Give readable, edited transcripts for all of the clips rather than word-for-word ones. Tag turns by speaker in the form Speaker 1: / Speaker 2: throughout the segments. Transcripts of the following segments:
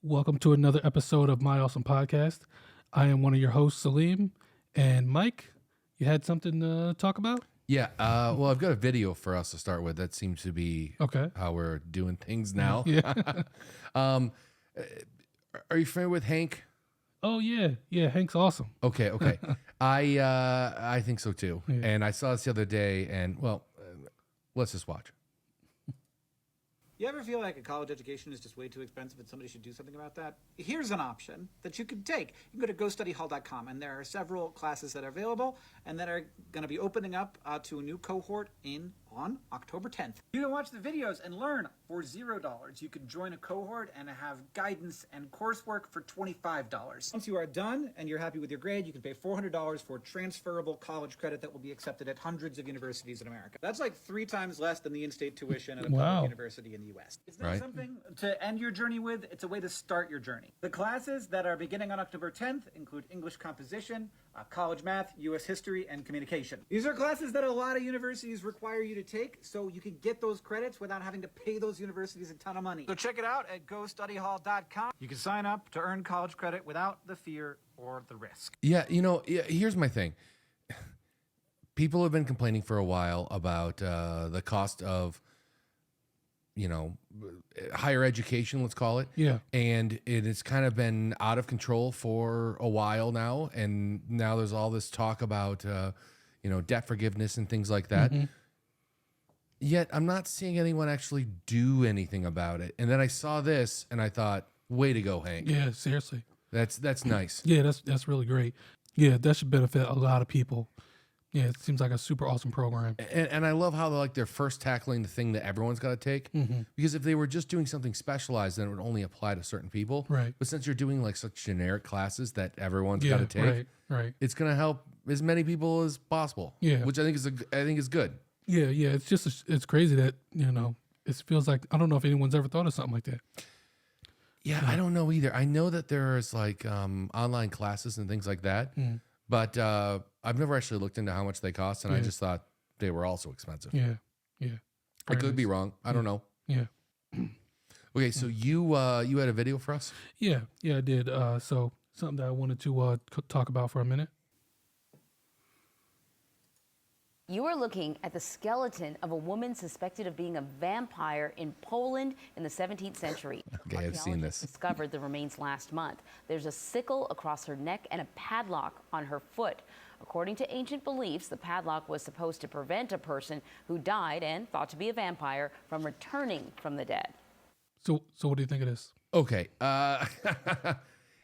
Speaker 1: Welcome to another episode of My Awesome Podcast. I am one of your hosts, Salim. And Mike, you had something to talk about?
Speaker 2: Yeah, well, I've got a video for us to start with. That seems to be
Speaker 1: Okay.
Speaker 2: how we're doing things now.
Speaker 1: Yeah.
Speaker 2: um, are you familiar with Hank?
Speaker 1: Oh, yeah. Yeah, Hank's awesome.
Speaker 2: Okay. I think so too.
Speaker 1: Yeah.
Speaker 2: And I saw this the other day, and let's just watch.
Speaker 3: You ever feel like a college education is just way too expensive and somebody should do something about that? Here's an option that you could take. You can go to GoStudyHall.com, and there are several classes that are available and that are going to be opening up to a new cohort on October 10th. You can watch the videos and learn for $0. You can join a cohort and have guidance and coursework for $25. Once you are done and you're happy with your grade, you can pay $400 for transferable college credit that will be accepted at hundreds of universities in America. That's like 3 times less than the in-state tuition at a
Speaker 1: Wow.
Speaker 3: public university in the U.S. Is that
Speaker 2: Right.
Speaker 3: something to end your journey with? It's a way to start your journey. The classes that are beginning on October 10th include English composition, college math, U.S. history, and communication. These are classes that a lot of universities require you to take, so you can get those credits without having to pay those universities a ton of money. So check it out at GoStudyHall.com. You can sign up to earn college credit without the fear or the risk.
Speaker 2: Yeah, here's my thing. People have been complaining for a while about the cost of, higher education, let's call it.
Speaker 1: Yeah.
Speaker 2: And it has kind of been out of control for a while now. And now there's all this talk about, debt forgiveness and things like that.
Speaker 1: Mm-hmm.
Speaker 2: Yet I'm not seeing anyone actually do anything about it. And then I saw this and I thought, way to go, Hank.
Speaker 1: Yeah, seriously.
Speaker 2: That's nice.
Speaker 1: Yeah, that's really great. Yeah, that should benefit a lot of people. Yeah, it seems like a super awesome program.
Speaker 2: And I love how they're first tackling the thing that everyone's got to take.
Speaker 1: Mm-hmm.
Speaker 2: Because if they were just doing something specialized, then it would only apply to certain people.
Speaker 1: Right.
Speaker 2: But since you're doing like such generic classes that everyone's
Speaker 1: Yeah,
Speaker 2: got to take,
Speaker 1: right.
Speaker 2: it's going to help as many people as possible.
Speaker 1: Yeah.
Speaker 2: Which I think is good.
Speaker 1: Yeah. It's just, it's crazy that, it feels like, I don't know if anyone's ever thought of something like that.
Speaker 2: Yeah, I don't know either. I know that there's like online classes and things like that, but I've never actually looked into how much they cost, and I just thought they were also expensive.
Speaker 1: Yeah.
Speaker 2: I could be wrong. I don't know.
Speaker 1: Yeah.
Speaker 2: Okay, so you had a video for us?
Speaker 1: Yeah, I did. So something that I wanted to talk about for a minute.
Speaker 4: You are looking at the skeleton of a woman suspected of being a vampire in Poland in the 17th century.
Speaker 2: Okay, I've seen this.
Speaker 4: Archaeologists discovered the remains last month. There's a sickle across her neck and a padlock on her foot. According to ancient beliefs, the padlock was supposed to prevent a person who died and thought to be a vampire from returning from the dead.
Speaker 1: So what do you think of this?
Speaker 2: Okay.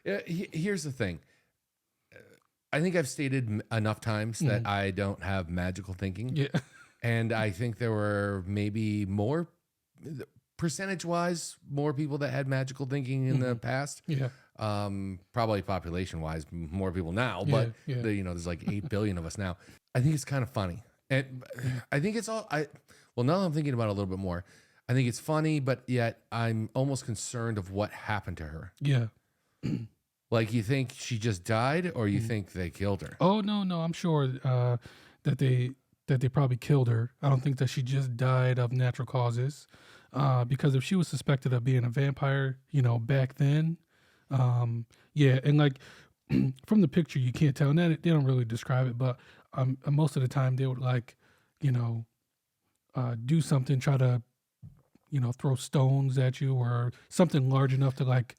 Speaker 2: Here's the thing. I think I've stated enough times that I don't have magical thinking.
Speaker 1: Yeah.
Speaker 2: And I think there were maybe more, percentage-wise, more people that had magical thinking in the past.
Speaker 1: Yeah.
Speaker 2: Probably population-wise, more people now. But,
Speaker 1: Yeah.
Speaker 2: there's like 8 billion of us now. I think it's kind of funny. And I think it's all... now that I'm thinking about it a little bit more, I think it's funny, but yet I'm almost concerned of what happened to her.
Speaker 1: Yeah.
Speaker 2: Like, you think she just died, or you think they killed her?
Speaker 1: Oh no, I'm sure that they probably killed her. I don't think that she just died of natural causes. Because if she was suspected of being a vampire, back then, yeah, and like from the picture you can't tell, and they don't really describe it, but most of the time they would like, do something, try to, throw stones at you or something large enough to like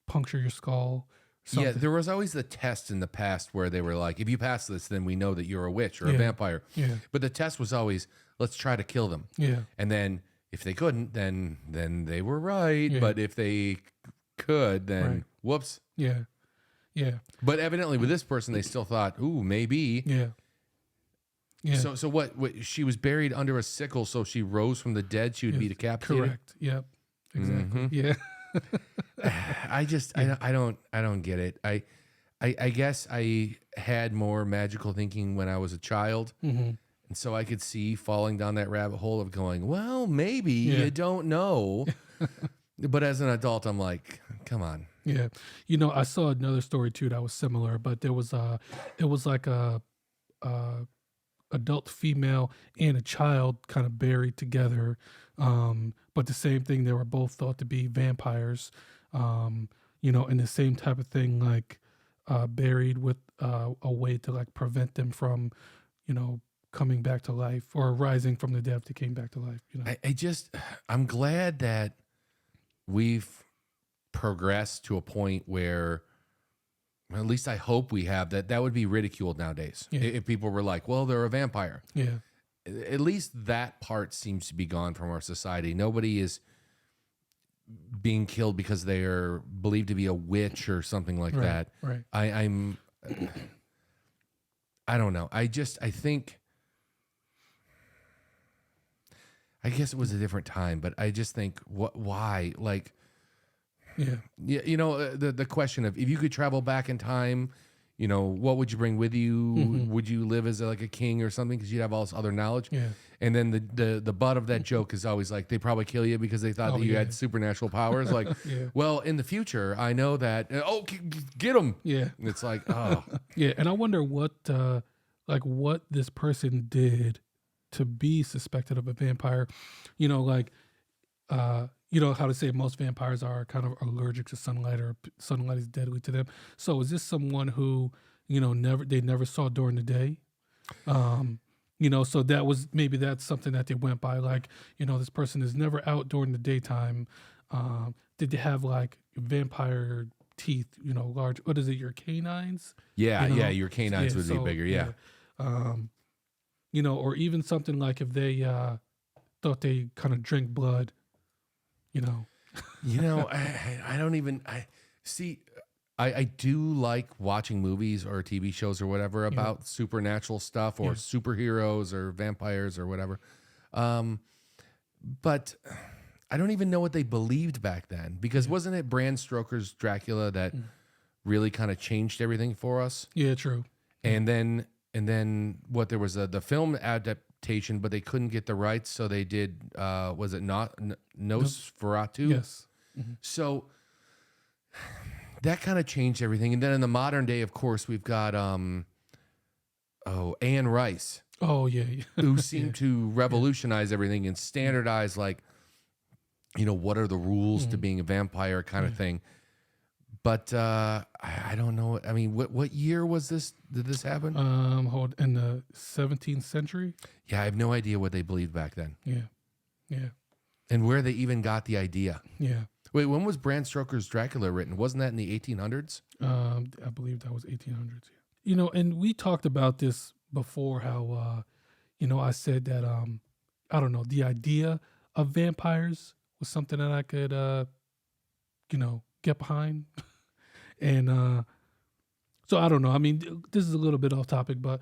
Speaker 1: puncture your skull. Something.
Speaker 2: Yeah, there was always the test in the past where they were like, if you pass this, then we know that you're a witch or a
Speaker 1: Yeah.
Speaker 2: vampire.
Speaker 1: Yeah.
Speaker 2: But the test was always, let's try to kill them.
Speaker 1: Yeah.
Speaker 2: And then if they couldn't, then they were right.
Speaker 1: Yeah.
Speaker 2: But if they could, then
Speaker 1: Right.
Speaker 2: whoops.
Speaker 1: Yeah.
Speaker 2: But evidently with this person, they still thought, ooh, maybe.
Speaker 1: Yeah.
Speaker 2: So what? She was buried under a sickle, so she rose from the dead. She would be decapitated.
Speaker 1: Correct. Yep. Exactly. Yeah.
Speaker 2: I don't get it. I guess I had more magical thinking when I was a child.
Speaker 1: Mm-hmm.
Speaker 2: And so I could see falling down that rabbit hole of going, well, maybe
Speaker 1: Yeah.
Speaker 2: you don't know. But as an adult, I'm like, come on.
Speaker 1: Yeah. I saw another story too that was similar, but it was like a adult female and a child kind of buried together. But the same thing, they were both thought to be vampires. You know, and the same type of thing, like buried with a way to like prevent them from, you know, coming back to life or rising from the dead if they came back to life. You know,
Speaker 2: I'm glad that we've progressed to a point where, at least I hope we have, that would be ridiculed nowadays.
Speaker 1: Yeah.
Speaker 2: If people were like, well, they're a vampire.
Speaker 1: yeah,
Speaker 2: At least that part seems to be gone from our society. Nobody is being killed because they are believed to be a witch or something like
Speaker 1: right,
Speaker 2: that.
Speaker 1: right,
Speaker 2: I don't know. I think, I guess it was a different time, but I just think, why? Like,
Speaker 1: yeah,
Speaker 2: yeah, you know, the question of, if you could travel back in time, you know, what would you bring with you? Would you live as like a king or something because you'd have all this other knowledge?
Speaker 1: yeah.
Speaker 2: And then the butt of that joke is always like, they probably kill you because they thought
Speaker 1: Oh,
Speaker 2: that you
Speaker 1: yeah.
Speaker 2: had supernatural powers. Like,
Speaker 1: Yeah.
Speaker 2: well, in the future, I know that. Get them.
Speaker 1: Yeah.
Speaker 2: And it's like, oh,
Speaker 1: Yeah, and I wonder what what this person did to be suspected of a vampire. You know, like you know how to say most vampires are kind of allergic to sunlight, or sunlight is deadly to them. So is this someone who, you know, never saw during the day? You know, so maybe that's something that they went by, like, you know, this person is never out during the daytime. Did they have like vampire teeth, you know, large, what is it, your canines?
Speaker 2: yeah,
Speaker 1: You know?
Speaker 2: yeah. Your canines would be bigger. Yeah.
Speaker 1: You know, or even something like if they thought they kind of drink blood, you know.
Speaker 2: You know, I don't even, I do like watching movies or TV shows or whatever about supernatural stuff or superheroes or vampires or whatever. But I don't even know what they believed back then, because wasn't it Bram Stoker's Dracula that really kind of changed everything for us?
Speaker 1: Yeah, true.
Speaker 2: And then what, there was the film adaptation, but they couldn't get the rights, so they did was it not Nosferatu?
Speaker 1: Yes.
Speaker 2: So that kind of changed everything. And then in the modern day, of course, we've got Anne Rice,
Speaker 1: Oh yeah.
Speaker 2: who seemed to revolutionize everything and standardize, like, you know, what are the rules to being a vampire kind of thing. But I don't know. I mean, what year was this? Did this happen?
Speaker 1: Hold in the 17th century.
Speaker 2: Yeah, I have no idea what they believed back then,
Speaker 1: Yeah.
Speaker 2: and where they even got the idea.
Speaker 1: Yeah.
Speaker 2: Wait, when was Bram Stoker's Dracula written? Wasn't that in the 1800s?
Speaker 1: I believe that was 1800s. Yeah. You know, and we talked about this before, how you know, I said that I don't know, the idea of vampires was something that I could you know, get behind. And so I don't know. I mean, this is a little bit off topic, but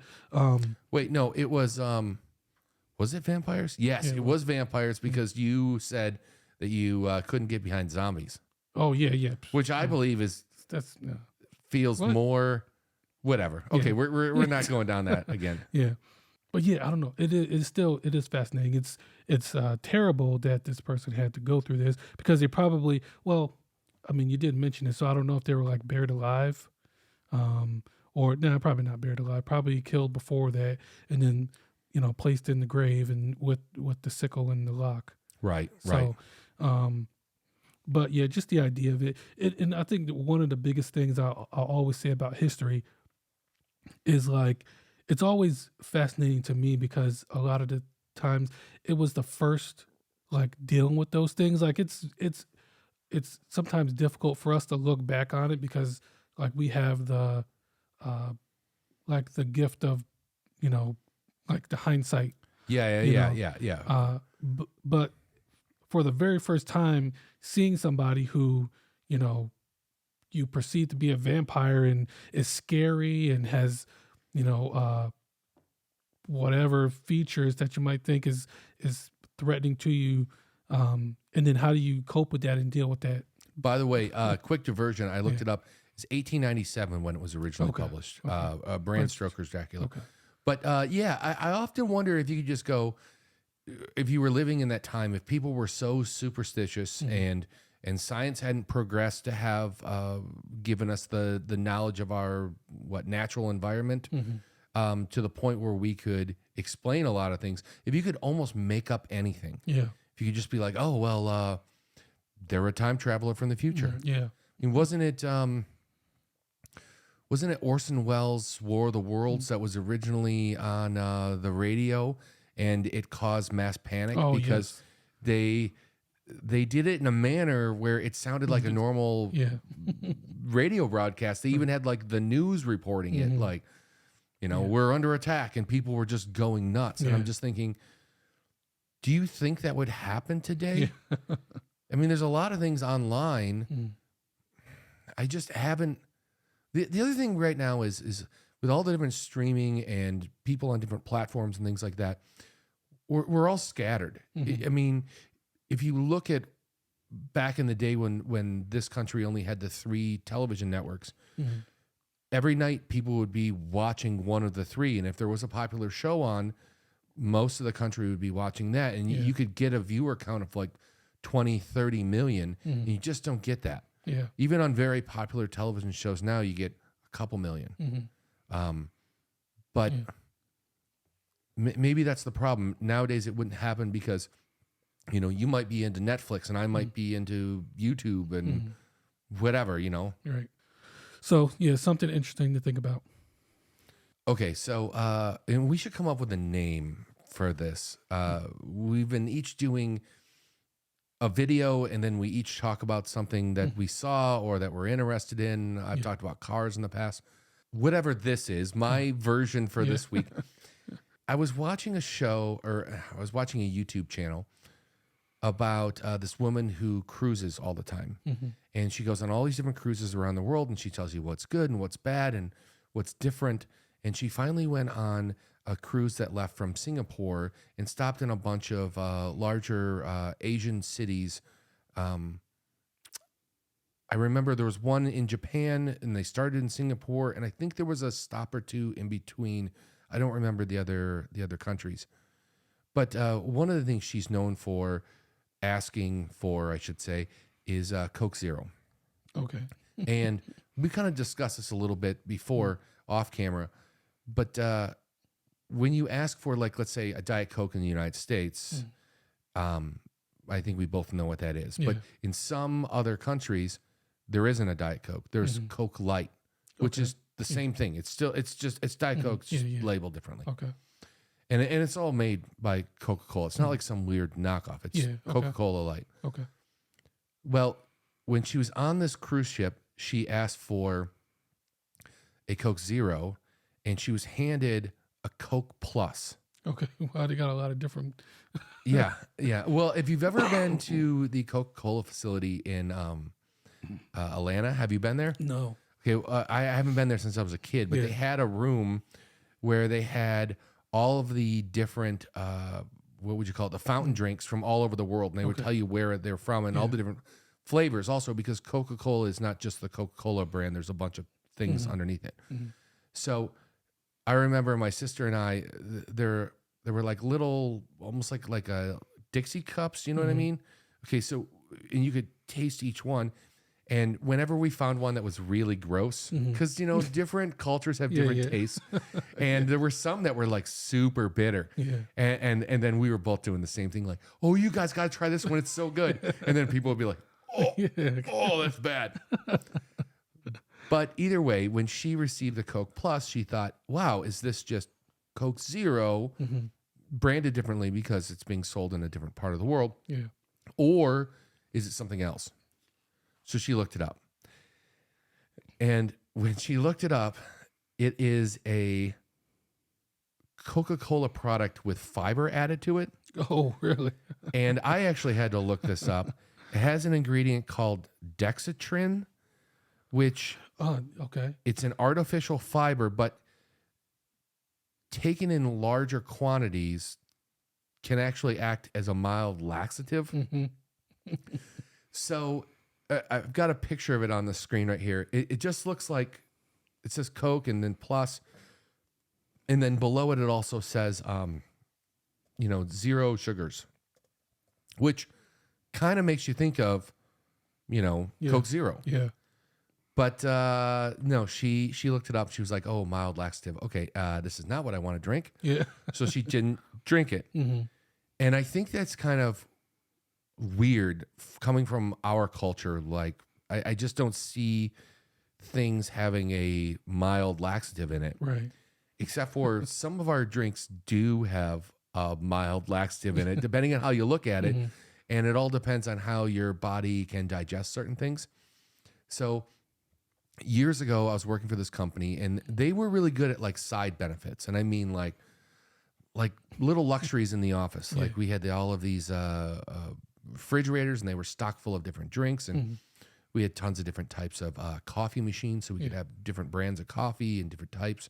Speaker 2: Wait, no, it was it vampires? Yes,
Speaker 1: Yeah,
Speaker 2: it was vampires, because you said that you couldn't get behind zombies,
Speaker 1: oh yeah.
Speaker 2: which I believe
Speaker 1: That's
Speaker 2: feels
Speaker 1: What?
Speaker 2: more whatever. Okay,
Speaker 1: Yeah.
Speaker 2: we're not going down that again.
Speaker 1: yeah. But yeah, I don't know. It is fascinating. It's terrible that this person had to go through this, because they probably, well, I mean, you did mention it, so I don't know if they were like buried alive, or no, probably not buried alive. Probably killed before that, and then, you know, placed in the grave and with the sickle and the lock.
Speaker 2: Right,
Speaker 1: So,
Speaker 2: right.
Speaker 1: but yeah, just the idea of it. And I think that one of the biggest things I'll always say about history is, like, it's always fascinating to me, because a lot of the times it was the first, like, dealing with those things. Like, it's sometimes difficult for us to look back on it, because, like, we have the like the gift of, you know, like the hindsight.
Speaker 2: Yeah.
Speaker 1: But for the very first time, seeing somebody who, you know, you perceive to be a vampire and is scary and has, you know, whatever features that you might think is threatening to you, and then how do you cope with that and deal with that?
Speaker 2: By the way, quick diversion. I looked it up. It's 1897 when it was originally
Speaker 1: Okay.
Speaker 2: published. Bram Stoker's Dracula.
Speaker 1: Okay.
Speaker 2: But I often wonder if you could just go, if you were living in that time, if people were so superstitious and science hadn't progressed to have given us the knowledge of our natural environment, to the point where we could explain a lot of things. If you could almost make up anything,
Speaker 1: Yeah.
Speaker 2: if you could just be like, oh well, they're a time traveler from the future.
Speaker 1: Yeah.
Speaker 2: I mean, wasn't it Orson Welles' War of the Worlds that was originally on the radio, and it caused mass panic
Speaker 1: Oh,
Speaker 2: because they did it in a manner where it sounded like a normal
Speaker 1: Yeah.
Speaker 2: radio broadcast. They even had like the news reporting it, like, we're under attack, and people were just going nuts. And I'm just thinking, do you think that would happen today? I mean, there's a lot of things online. I just haven't. The other thing right now is with all the different streaming and people on different platforms and things like that, we're all scattered. I mean, if you look at back in the day when this country only had the 3 television networks, every night people would be watching one of the 3. And if there was a popular show on, most of the country would be watching that. And you could get a viewer count of like 20, 30 million. And you just don't get that.
Speaker 1: Yeah.
Speaker 2: Even on very popular television shows now, you get a couple million. But maybe that's the problem. Nowadays, it wouldn't happen because, you might be into Netflix and I might be into YouTube and whatever,
Speaker 1: Right. So yeah, something interesting to think about.
Speaker 2: Okay, so and we should come up with a name for this. We've been each doing a video, and then we each talk about something that we saw or that we're interested in. I've talked about cars in the past. Whatever this is, my version for this week. I was watching a show, or I was watching a YouTube channel about this woman who cruises all the time. And she goes on all these different cruises around the world, and she tells you what's good and what's bad and what's different. And she finally went on a cruise that left from Singapore and stopped in a bunch of larger Asian cities. I remember there was one in Japan, and they started in Singapore, and I think there was a stop or two in between. I don't remember the other countries. But one of the things she's known for asking for, I should say, is Coke Zero.
Speaker 1: Okay.
Speaker 2: And we kind of discussed this a little bit before off camera, but when you ask for, like, let's say a Diet Coke in the United States, I think we both know what that is. But in some other countries, there isn't a Diet Coke. There's Coke Light, which is the same thing. It's Diet Coke, just labeled differently.
Speaker 1: Okay.
Speaker 2: And it's all made by Coca-Cola. It's not like some weird knockoff. It's Coca-Cola Light.
Speaker 1: Okay.
Speaker 2: Well, when she was on this cruise ship, she asked for a Coke Zero, and she was handed a Coke Plus.
Speaker 1: Okay. Wow, they got a lot of different.
Speaker 2: Yeah. Well, if you've ever been to the Coca-Cola facility in Atlanta, have you been there?
Speaker 1: No.
Speaker 2: Okay, I haven't been there since I was a kid, but they had a room where they had all of the different, what would you call it, the fountain drinks from all over the world, and they would tell you where they're from and all the different flavors. Also, because Coca-Cola is not just the Coca-Cola brand, there's a bunch of things underneath it. So I remember my sister and I, there were like little, almost like a Dixie cups, you know what I mean? Okay, so, and you could taste each one. And whenever we found one that was really gross, because, different cultures have different tastes. And there were some that were like super bitter.
Speaker 1: Yeah.
Speaker 2: And then we were both doing the same thing, like, oh, you guys got to try this one. It's so good. And then people would be like, oh, that's bad. But either way, when she received the Coke Plus, she thought, wow, is this just Coke Zero branded differently because it's being sold in a different part of the world?
Speaker 1: Yeah.
Speaker 2: Or is it something else? So she looked it up. And when she looked it up, it is a Coca-Cola product with fiber added to it.
Speaker 1: Oh, really?
Speaker 2: And I actually had to look this up. It has an ingredient called dexatrin, which
Speaker 1: Okay.
Speaker 2: it's an artificial fiber, but taken in larger quantities can actually act as a mild laxative. So I've got a picture of it on the screen right here. It just looks like it says Coke and then plus, and then below it, it also says, 0 sugars, which kind of makes you think of, Coke Zero.
Speaker 1: Yeah.
Speaker 2: But no, she looked it up. She was like, oh, mild laxative. Okay, this is not what I want to drink.
Speaker 1: Yeah.
Speaker 2: So she didn't drink it. And I think that's kind of weird coming from our culture. Like, I just don't see things having a mild laxative in it,
Speaker 1: Right.
Speaker 2: except for some of our drinks do have a mild laxative in it, depending on how you look at it. And it all depends on how your body can digest certain things. So years ago, I was working for this company, and they were really good at like side benefits. And I mean like little luxuries in the office. Like we had all of these refrigerators, and they were stocked full of different drinks. And we had tons of different types of coffee machines, so we could have different brands of coffee and different types.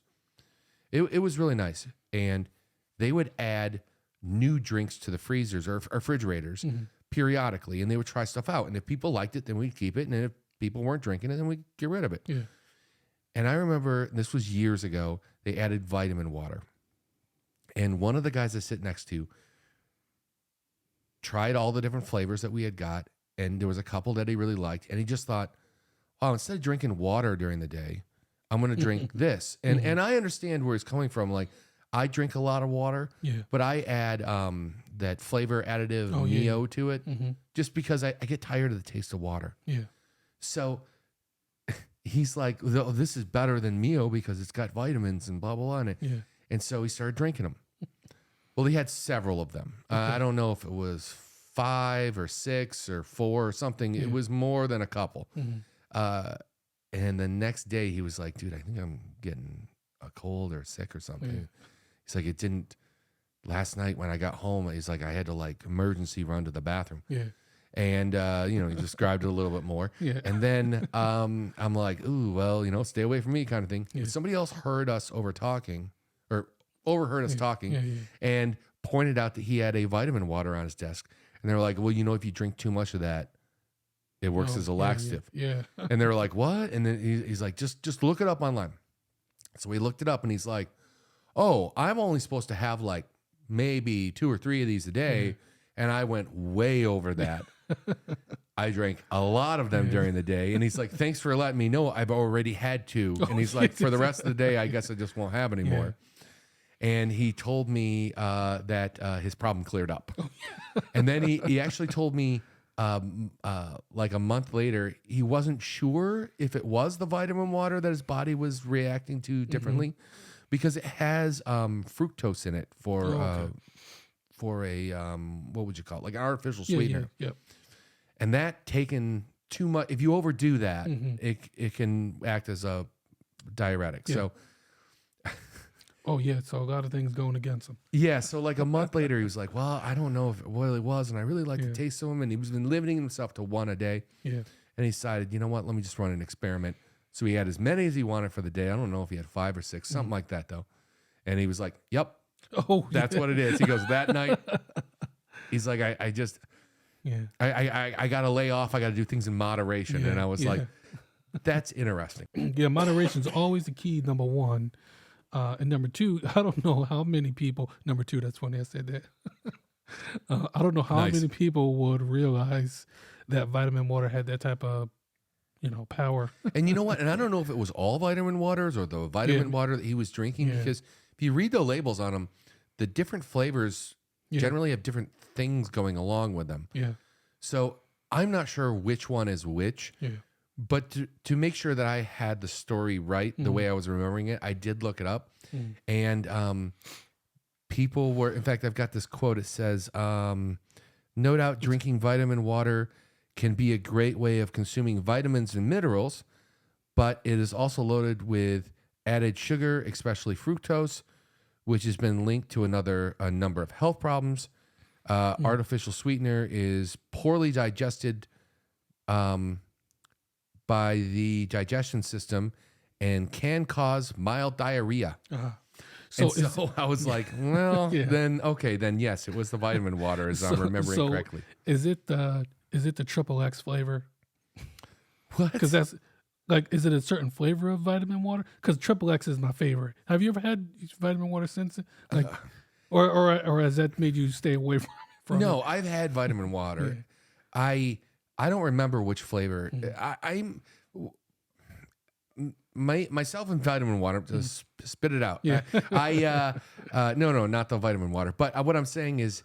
Speaker 2: It was really nice. And they would add new drinks to the freezers or refrigerators periodically, and they would try stuff out. And if people liked it, then we'd keep it. And if people weren't drinking it, then we'd get rid of it.
Speaker 1: Yeah.
Speaker 2: And I remember, this was years ago, they added vitamin water. And one of the guys I sit next to tried all the different flavors that we had got, and there was a couple that he really liked. And he just thought, oh, instead of drinking water during the day, I'm going to drink this. And I understand where he's coming from. Like, I drink a lot of water, but I add that flavor additive Neo to it just because I get tired of the taste of water.
Speaker 1: Yeah.
Speaker 2: So he's like, oh, this is better than Mio because it's got vitamins and blah, blah, blah in it.
Speaker 1: Yeah.
Speaker 2: And so he started drinking them. Well, he had several of them. I don't know if it was 5 or 6 or 4 or something. It was more than a couple. And the next day he was like, dude, I think I'm getting a cold or sick or something. He's like, it didn't, last night when I got home, he's like, I had to like emergency run to the bathroom.
Speaker 1: Yeah.
Speaker 2: And, he described it a little bit more.
Speaker 1: Yeah.
Speaker 2: And then I'm like, ooh, well, stay away from me kind of thing.
Speaker 1: Yeah.
Speaker 2: Somebody else heard us overheard us talking
Speaker 1: Yeah.
Speaker 2: and pointed out that he had a vitamin water on his desk. And they were like, well, if you drink too much of that, it works as a laxative.
Speaker 1: Yeah.
Speaker 2: And they were like, what? And then he's like, just look it up online. So we looked it up, and he's like, oh, I'm only supposed to have like maybe 2 or 3 of these a day. And I went way over that. I drank a lot of them during the day. And he's like, thanks for letting me know. I've already had 2. And he's like, for the rest of the day, I guess I just won't have any more. And he told me that his problem cleared up. And then he actually told me like a month later, he wasn't sure if it was the vitamin water that his body was reacting to differently because it has fructose in it for a what would you call it? Like an artificial sweetener.
Speaker 1: Yep.
Speaker 2: And that taken too much, if you overdo that, it can act as a diuretic. So
Speaker 1: Oh yeah, so a lot of things going against him.
Speaker 2: yeah, so like a month later, he was like, well, I don't know if it really was, and I really like the taste of them. And he was been limiting himself to 1 a day.
Speaker 1: Yeah.
Speaker 2: And he decided, you know what, let me just run an experiment. So he had as many as he wanted for the day. I don't know if he had 5 or 6, something like that though. And he was like, yep,
Speaker 1: Oh,
Speaker 2: that's what it is. He goes, that night, he's like, I just,
Speaker 1: Yeah.
Speaker 2: I got to lay off. I got to do things in moderation.
Speaker 1: Yeah,
Speaker 2: And I was
Speaker 1: yeah.
Speaker 2: like, that's interesting.
Speaker 1: Yeah, moderation's always the key, number 1. And number 2, I don't know how many people, number 2, that's funny I said that. I don't know how
Speaker 2: Nice.
Speaker 1: many people would realize that vitamin water had that type of, power.
Speaker 2: And you know what? And I don't know if it was all vitamin waters or the vitamin water that he was drinking, because if you read the labels on them, the different flavors generally have different things going along with them.
Speaker 1: Yeah.
Speaker 2: So I'm not sure which one is which,
Speaker 1: Yeah.
Speaker 2: but to make sure that I had the story right, the way I was remembering it, I did look it up. And people were, in fact, I've got this quote. It says, no doubt drinking vitamin water can be a great way of consuming vitamins and minerals, but it is also loaded with added sugar, especially fructose, which has been linked to a number of health problems. Artificial sweetener is poorly digested by the digestion system and can cause mild diarrhea.
Speaker 1: So,
Speaker 2: So I was like, well, then yes, it was the vitamin water, as I'm remembering correctly.
Speaker 1: Is it the triple X flavor?
Speaker 2: What?
Speaker 1: Because that's like, is it a certain flavor of vitamin water? Because triple X is my favorite. Have you ever had vitamin water since? Like, or has that made you stay away from
Speaker 2: No,
Speaker 1: it?
Speaker 2: I've had vitamin water. I don't remember which flavor. Myself and vitamin water, just spit it out.
Speaker 1: Yeah.
Speaker 2: No, not the vitamin water. But what I'm saying is,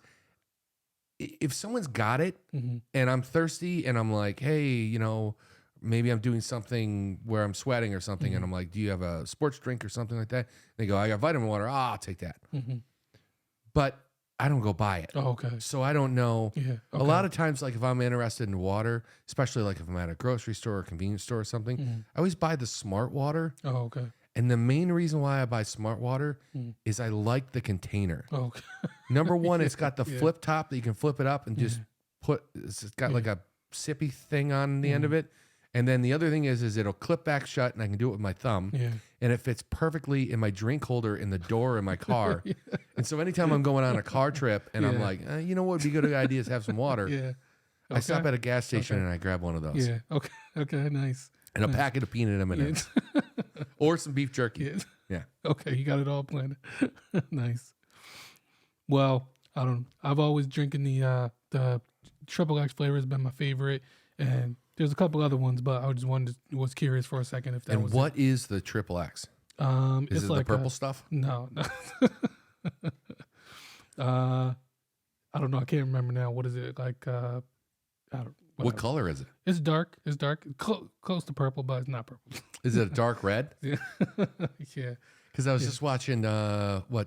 Speaker 2: if someone's got it
Speaker 1: Mm-hmm.
Speaker 2: and I'm thirsty and I'm like, hey, you know, maybe I'm doing something where I'm sweating or something,
Speaker 1: Mm-hmm.
Speaker 2: and I'm like, do you have a sports drink or something like that? They go, I got vitamin water. I'll take that.
Speaker 1: Mm-hmm.
Speaker 2: But I don't go buy it.
Speaker 1: Oh, okay.
Speaker 2: So I don't know.
Speaker 1: Yeah.
Speaker 2: A
Speaker 1: Okay.
Speaker 2: lot of times, like if I'm interested in water, especially like if I'm at a grocery store or convenience store or something, I always buy the Smart Water.
Speaker 1: Oh, okay.
Speaker 2: And the main reason why I buy Smart Water is I like the container.
Speaker 1: Oh, okay.
Speaker 2: Number one, it's got the flip top that you can flip it up and just it's got like a sippy thing on the end of it. And then the other thing is it'll clip back shut and I can do it with my thumb.
Speaker 1: Yeah.
Speaker 2: And it fits perfectly in my drink holder in the door in my car. And so anytime I'm going on a car trip and I'm
Speaker 1: Yeah.
Speaker 2: like, you know what would be a good idea is have some water.
Speaker 1: Yeah.
Speaker 2: I stop
Speaker 1: Okay.
Speaker 2: at a gas station
Speaker 1: Okay.
Speaker 2: and I grab one of those.
Speaker 1: Yeah. Okay. Okay. Nice.
Speaker 2: And a packet of peanut M&Ms. Or some beef jerky.
Speaker 1: Yeah.
Speaker 2: Yeah.
Speaker 1: Okay. You got it all planned. Nice. Well, I've always drinking the Triple X flavor has been my favorite, and there's a couple other ones, but I just was curious for a second if that
Speaker 2: And
Speaker 1: was
Speaker 2: what is the Triple X?
Speaker 1: it.
Speaker 2: Is
Speaker 1: It's
Speaker 2: it
Speaker 1: like
Speaker 2: the purple stuff?
Speaker 1: No. I don't know. I can't remember now. What is it like? I don't.
Speaker 2: What
Speaker 1: whatever.
Speaker 2: color is it?
Speaker 1: It's dark. It's dark. Close to purple, but it's not purple.
Speaker 2: Is it a dark red?
Speaker 1: Yeah. Yeah.
Speaker 2: Because I was just watching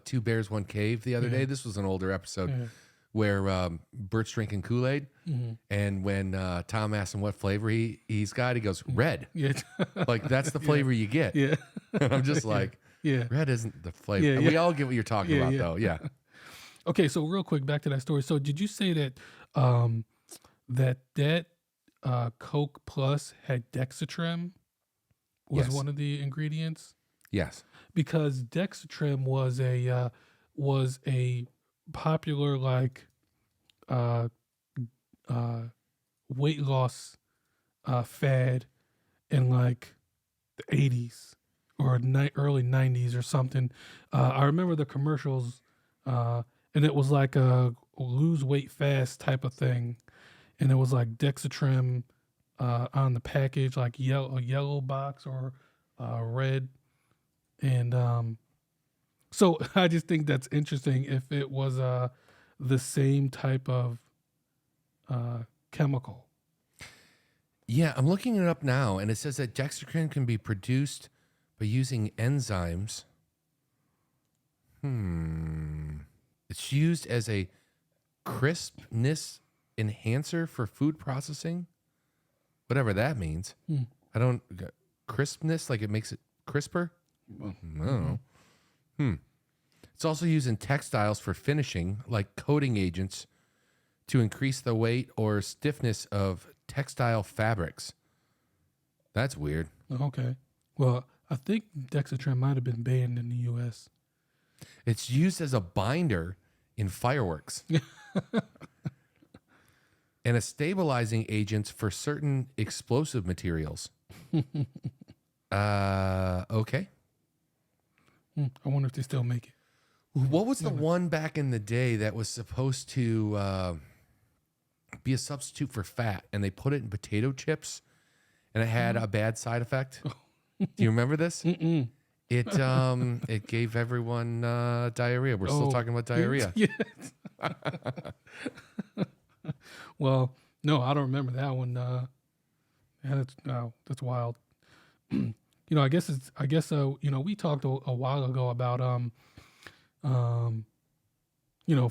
Speaker 2: Two Bears One Cave the other day. This was an older episode
Speaker 1: Yeah.
Speaker 2: where Bert's drinking Kool-Aid, and when Tom asks him what flavor he's got, he goes red.
Speaker 1: Yeah.
Speaker 2: Like that's the flavor you get.
Speaker 1: Yeah.
Speaker 2: And I'm just like,
Speaker 1: Yeah.
Speaker 2: red isn't the flavor.
Speaker 1: Yeah,
Speaker 2: We
Speaker 1: yeah.
Speaker 2: all get what you're talking
Speaker 1: Yeah,
Speaker 2: about,
Speaker 1: yeah.
Speaker 2: though. Yeah.
Speaker 1: Okay, so real quick, back to that story. So did you say that that Coke Plus had Dexatrim was
Speaker 2: Yes.
Speaker 1: one of the ingredients?
Speaker 2: Yes.
Speaker 1: Because Dexatrim was a popular like weight loss fad in like the 80s or early 90s or something. I remember the commercials, and it was like a lose weight fast type of thing, and it was like Dexatrim on the package, like a yellow box or red, and so I just think that's interesting if it was the same type of chemical.
Speaker 2: Yeah, I'm looking it up now, and it says that dextrin can be produced by using enzymes. It's used as a crispness enhancer for food processing. Whatever that means. I don't... Crispness, like it makes it crisper? I don't know. It's also used in textiles for finishing, like coating agents, to increase the weight or stiffness of textile fabrics. That's weird.
Speaker 1: Okay. Well, I think Dexatrim might have been banned in the U.S.
Speaker 2: It's used as a binder in fireworks and a stabilizing agent for certain explosive materials. Okay.
Speaker 1: I wonder if they still make it.
Speaker 2: What was the one back in the day that was supposed to be a substitute for fat, and they put it in potato chips, and it had a bad side effect? Do you remember this?
Speaker 1: Mm-mm.
Speaker 2: It gave everyone diarrhea. We're still talking about diarrhea.
Speaker 1: Yeah. Well, no, I don't remember that one. Yeah, that's wild. I guess we talked a while ago about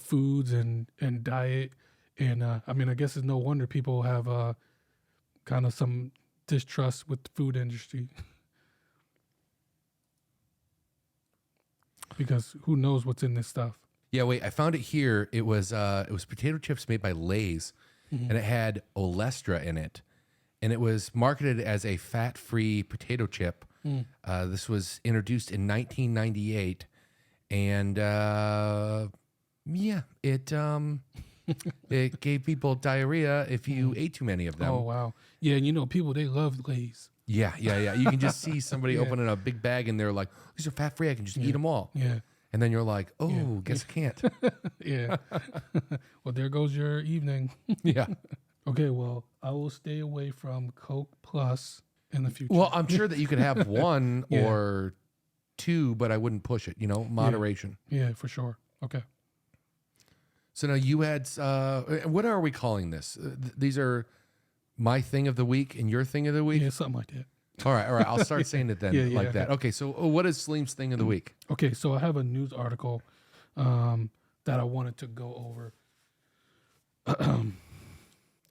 Speaker 1: foods and diet, and I guess it's no wonder people have kind of some distrust with the food industry. Because who knows what's in this stuff?
Speaker 2: Yeah, wait, I found it here. It was potato chips made by Lay's, and it had Olestra in it, and it was marketed as a fat-free potato chip. This was introduced in 1998, and it gave people diarrhea if you ate too many of them.
Speaker 1: Oh wow, yeah, and people they love Lay's.
Speaker 2: Yeah. You can just see somebody opening a big bag, and they're like, "These are fat-free. I can just eat them all."
Speaker 1: Yeah,
Speaker 2: And then you're like, "Oh, guess I can't."
Speaker 1: yeah. Well, there goes your evening.
Speaker 2: Yeah.
Speaker 1: Okay, well, I will stay away from Coke Plus in the future.
Speaker 2: Well, I'm sure that you could have one
Speaker 1: Yeah.
Speaker 2: or two, but I wouldn't push it. Moderation.
Speaker 1: Yeah, for sure. Okay.
Speaker 2: So now you had, what are we calling this? These are my thing of the week and your thing of the week?
Speaker 1: Yeah, something like that.
Speaker 2: All right. I'll start saying it then
Speaker 1: Yeah,
Speaker 2: like that. Okay. So what is Saleem's thing of the week?
Speaker 1: Okay, so I have a news article that I wanted to go over.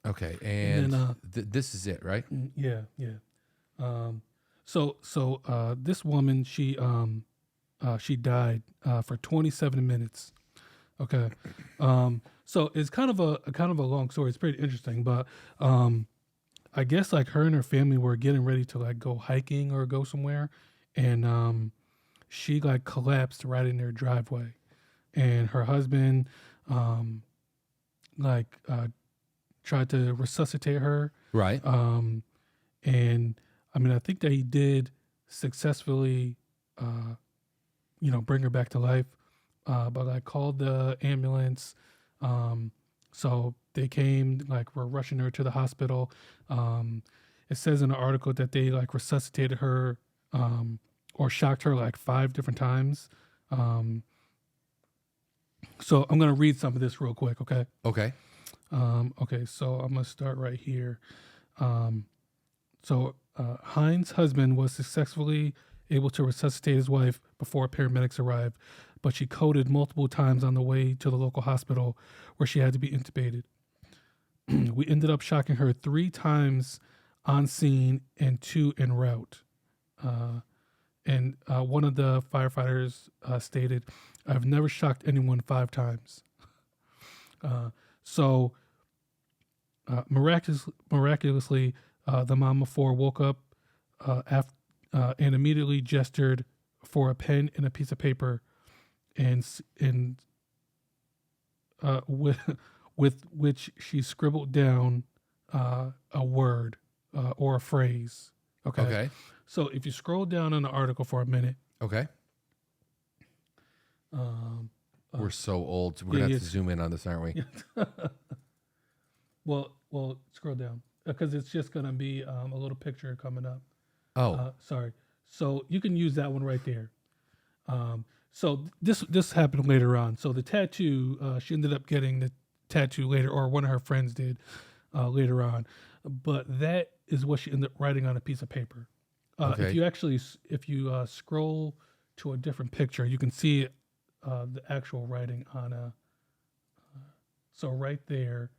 Speaker 2: Okay. And
Speaker 1: then,
Speaker 2: this is it, right?
Speaker 1: Yeah. So this woman, she died for 27 minutes. Okay. So it's kind of a long story. It's pretty interesting, but I guess like her and her family were getting ready to like go hiking or go somewhere, and she like collapsed right in their driveway, and her husband tried to resuscitate her.
Speaker 2: Right.
Speaker 1: And I mean, I think that he did successfully, bring her back to life. But I called the ambulance. So they came, like, were rushing her to the hospital. It says in the article that they like resuscitated her, or shocked her like 5 different times. So I'm going to read some of this real quick. Okay.
Speaker 2: Okay.
Speaker 1: Okay, so I'm gonna start right here. Hines' husband was successfully able to resuscitate his wife before paramedics arrived, but she coded multiple times on the way to the local hospital where she had to be intubated. We ended up shocking her 3 times on scene and 2 en route. And one of the firefighters stated, "I've never shocked anyone 5 times." Miraculously, the mom of 4 woke up and immediately gestured for a pen and a piece of paper, and with which she scribbled down a word or a phrase. Okay.
Speaker 2: Okay.
Speaker 1: So if you scroll down on the article for a minute.
Speaker 2: Okay. We're so old. So we're going to have to zoom in on this, aren't we?
Speaker 1: Well, scroll down because it's just going to be a little picture coming up.
Speaker 2: Oh.
Speaker 1: Sorry. So you can use that one right there. So this happened later on. So the tattoo, she ended up getting the tattoo later, or one of her friends did later on. But that is what she ended up writing on a piece of paper.
Speaker 2: Okay.
Speaker 1: If you scroll to a different picture, you can see the actual writing on a. So right there.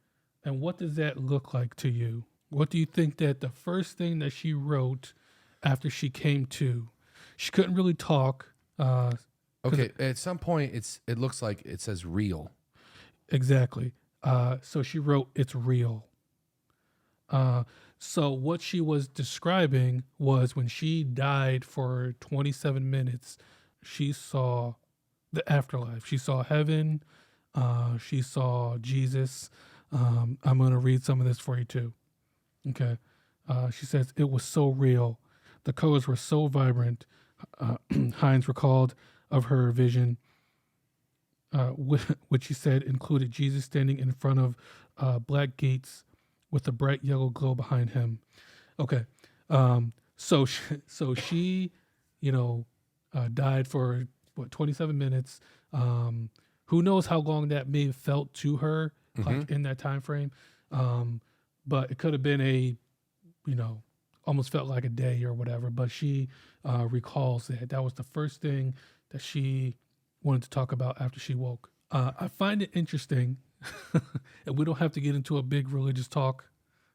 Speaker 1: And what does that look like to you? What do you think that the first thing that she wrote after she came to? She couldn't really talk.
Speaker 2: Okay. At some point, it looks like it says real.
Speaker 1: Exactly. So she wrote, "It's real." So what she was describing was when she died for 27 minutes, she saw the afterlife. She saw heaven. She saw Jesus. I'm going to read some of this for you too. Okay. She says, "It was so real. The colors were so vibrant." Hines recalled of her vision, which she said included Jesus standing in front of black gates with a bright yellow glow behind him. Okay. So she died for 27 minutes. Who knows how long that may have felt to her, like in that time frame. But it could have been almost felt like a day or whatever. But she recalls that was the first thing that she wanted to talk about after she woke. I find it interesting, and we don't have to get into a big religious talk,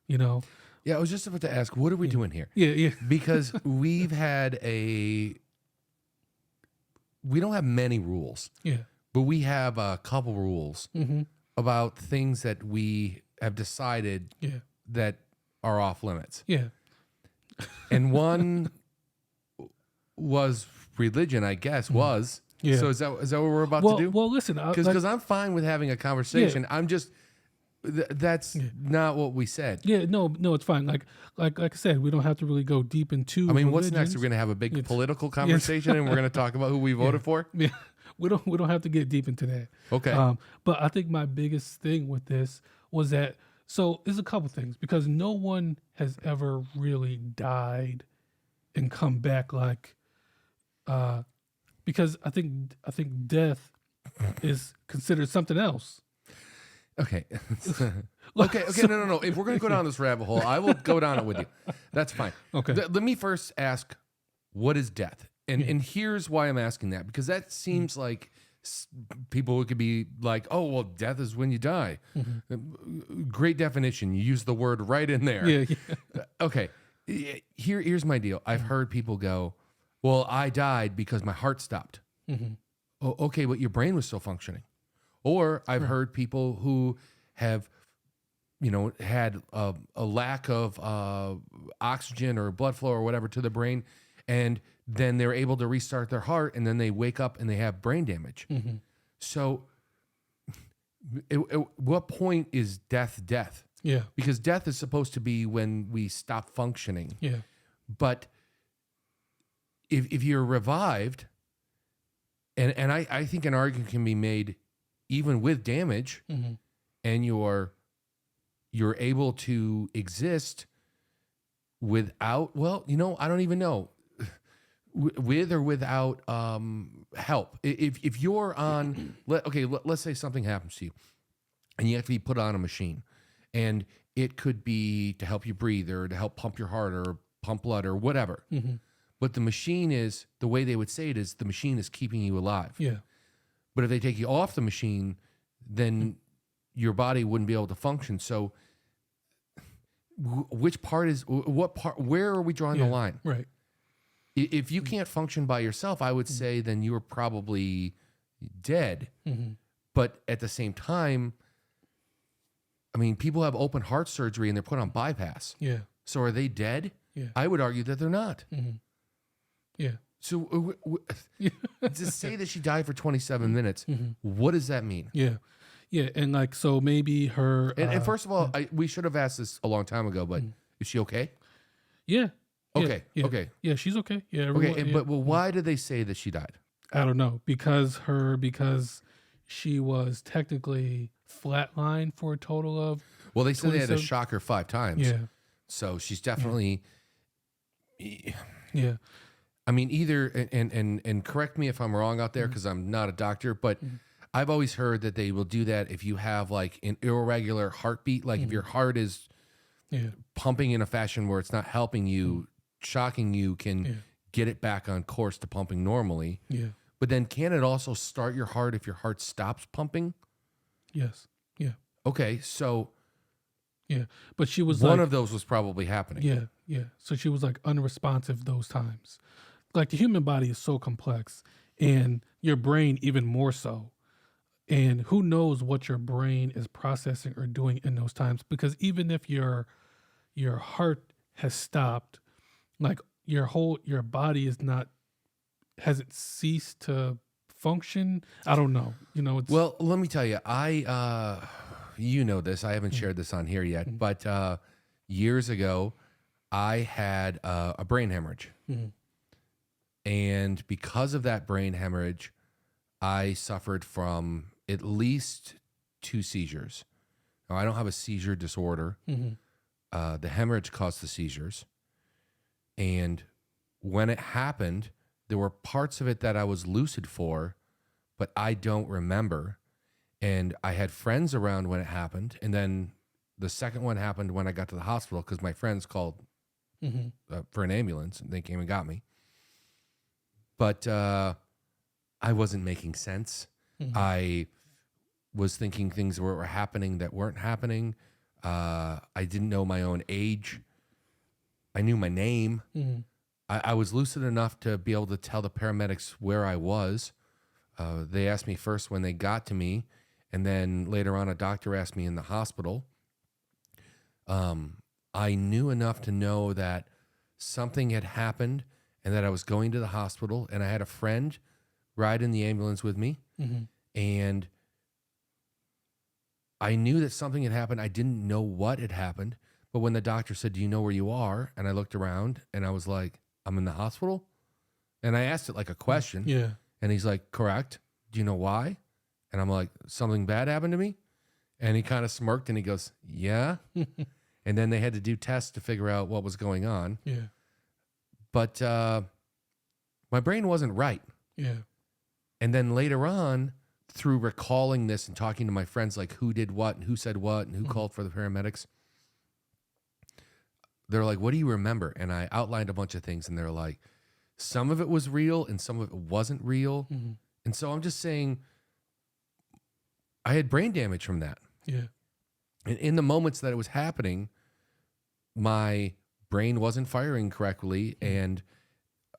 Speaker 2: Yeah, I was just about to ask, what are we doing here?
Speaker 1: Yeah.
Speaker 2: Because we don't have many rules.
Speaker 1: Yeah.
Speaker 2: But we have a couple rules about things that we have decided that are off limits.
Speaker 1: Yeah.
Speaker 2: And one was religion, I guess, was.
Speaker 1: Yeah.
Speaker 2: So is that what we're about to do?
Speaker 1: Well, listen,
Speaker 2: Because I'm fine with having a conversation. I'm just, that's not what we said.
Speaker 1: yeah, no, it's fine. Like I said, we don't have to really go deep into.
Speaker 2: I mean, what's next?
Speaker 1: religions.
Speaker 2: We're going to have a big political conversation and we're going to talk about who we voted for?
Speaker 1: Yeah, we don't have to get deep into that.
Speaker 2: Okay.
Speaker 1: But I think my biggest thing with this was that there's a couple things, because no one has ever really died and come back because I think death is considered something else.
Speaker 2: Okay. Okay. No. If we're going to go down this rabbit hole, I will go down it with you. That's fine.
Speaker 1: Okay.
Speaker 2: Let me first ask, what is death? And here's why I'm asking that, because that seems like people could be like, oh, well, death is when you die. Great definition. You use the word right in there.
Speaker 1: Yeah.
Speaker 2: Okay. Here's my deal. I've heard people go, well, I died because my heart stopped. Oh, okay, but your brain was still functioning. Or I've heard people who have, had a lack of oxygen or blood flow or whatever to the brain, and then they're able to restart their heart, and then they wake up and they have brain damage. So at what point is death?
Speaker 1: Yeah.
Speaker 2: Because death is supposed to be when we stop functioning.
Speaker 1: Yeah.
Speaker 2: But if you're revived, and I think an argument can be made even with damage, and you're able to exist without, I don't even know, with or without help. If you're on, let's say something happens to you and you have to be put on a machine, and it could be to help you breathe or to help pump your heart or pump blood or whatever. But the machine is, the way they would say it is, the machine is keeping you alive.
Speaker 1: Yeah.
Speaker 2: But if they take you off the machine, then your body wouldn't be able to function. So which part is, what part, where are we drawing the line?
Speaker 1: Right.
Speaker 2: If you can't function by yourself, I would say then you are probably dead. But at the same time, I mean, people have open heart surgery and they're put on bypass.
Speaker 1: Yeah.
Speaker 2: So are they dead?
Speaker 1: Yeah.
Speaker 2: I would argue that they're not.
Speaker 1: Yeah.
Speaker 2: So to say that she died for 27 minutes, what does that mean?
Speaker 1: Yeah. Yeah. And like, so maybe her.
Speaker 2: And first of all, we should have asked this a long time ago, but is she okay?
Speaker 1: Yeah.
Speaker 2: Okay.
Speaker 1: Yeah.
Speaker 2: Okay.
Speaker 1: Yeah. She's okay. Yeah.
Speaker 2: Okay.
Speaker 1: everyone- yeah.
Speaker 2: But why did they say that she died?
Speaker 1: I don't know, because she was technically flatlined for a total of.
Speaker 2: Well, they said they had to
Speaker 1: 27
Speaker 2: shock her 5 times.
Speaker 1: Yeah.
Speaker 2: So she's definitely.
Speaker 1: Yeah.
Speaker 2: I mean, either and correct me if I'm wrong out there, because I'm not a doctor, but I've always heard that they will do that if you have like an irregular heartbeat, like if your heart is
Speaker 1: Yeah.
Speaker 2: pumping in a fashion where it's not helping you, shocking you can get it back on course to pumping normally.
Speaker 1: Yeah.
Speaker 2: But then can it also start your heart if your heart stops pumping?
Speaker 1: Yes. Yeah.
Speaker 2: Okay, so
Speaker 1: Yeah. But she was
Speaker 2: one
Speaker 1: like,
Speaker 2: of those was probably happening.
Speaker 1: yeah. Yeah. So she was like unresponsive those times. Like the human body is so complex, and your brain even more so. And who knows what your brain is processing or doing in those times? Because even if your heart has stopped, like your body hasn't ceased to function. I don't know. It's
Speaker 2: Well, let me tell you, you know this. I haven't shared this on here yet, but years ago, I had a brain hemorrhage. And because of that brain hemorrhage, I suffered from at least 2 seizures. Now, I don't have a seizure disorder. The hemorrhage caused the seizures. And when it happened, there were parts of it that I was lucid for, but I don't remember. And I had friends around when it happened. And then the second one happened when I got to the hospital because my friends called for an ambulance, and they came and got me. But I wasn't making sense. I was thinking things were happening that weren't happening. I didn't know my own age. I knew my name. I was lucid enough to be able to tell the paramedics where I was. They asked me first when they got to me, and then later on a doctor asked me in the hospital. I knew enough to know that something had happened and that I was going to the hospital, and I had a friend ride in the ambulance with me. And I knew that something had happened. I didn't know what had happened. But when the doctor said, "Do you know where you are?" And I looked around and I was like, "I'm in the hospital?" And I asked it like a question.
Speaker 1: Yeah.
Speaker 2: And he's like, "Correct. Do you know why?" And I'm like, "Something bad happened to me?" And he kind of smirked and he goes, "Yeah." And then they had to do tests to figure out what was going on.
Speaker 1: Yeah.
Speaker 2: But my brain wasn't right.
Speaker 1: Yeah.
Speaker 2: And then later on, through recalling this and talking to my friends, like who did what and who said what and who
Speaker 1: Mm-hmm.
Speaker 2: called for the paramedics, they're like, what do you remember? And I outlined a bunch of things, and they're like, some of it was real and some of it wasn't real.
Speaker 1: Mm-hmm.
Speaker 2: And so I'm just saying, I had brain damage from that.
Speaker 1: Yeah.
Speaker 2: And in the moments that it was happening, my brain wasn't firing correctly. And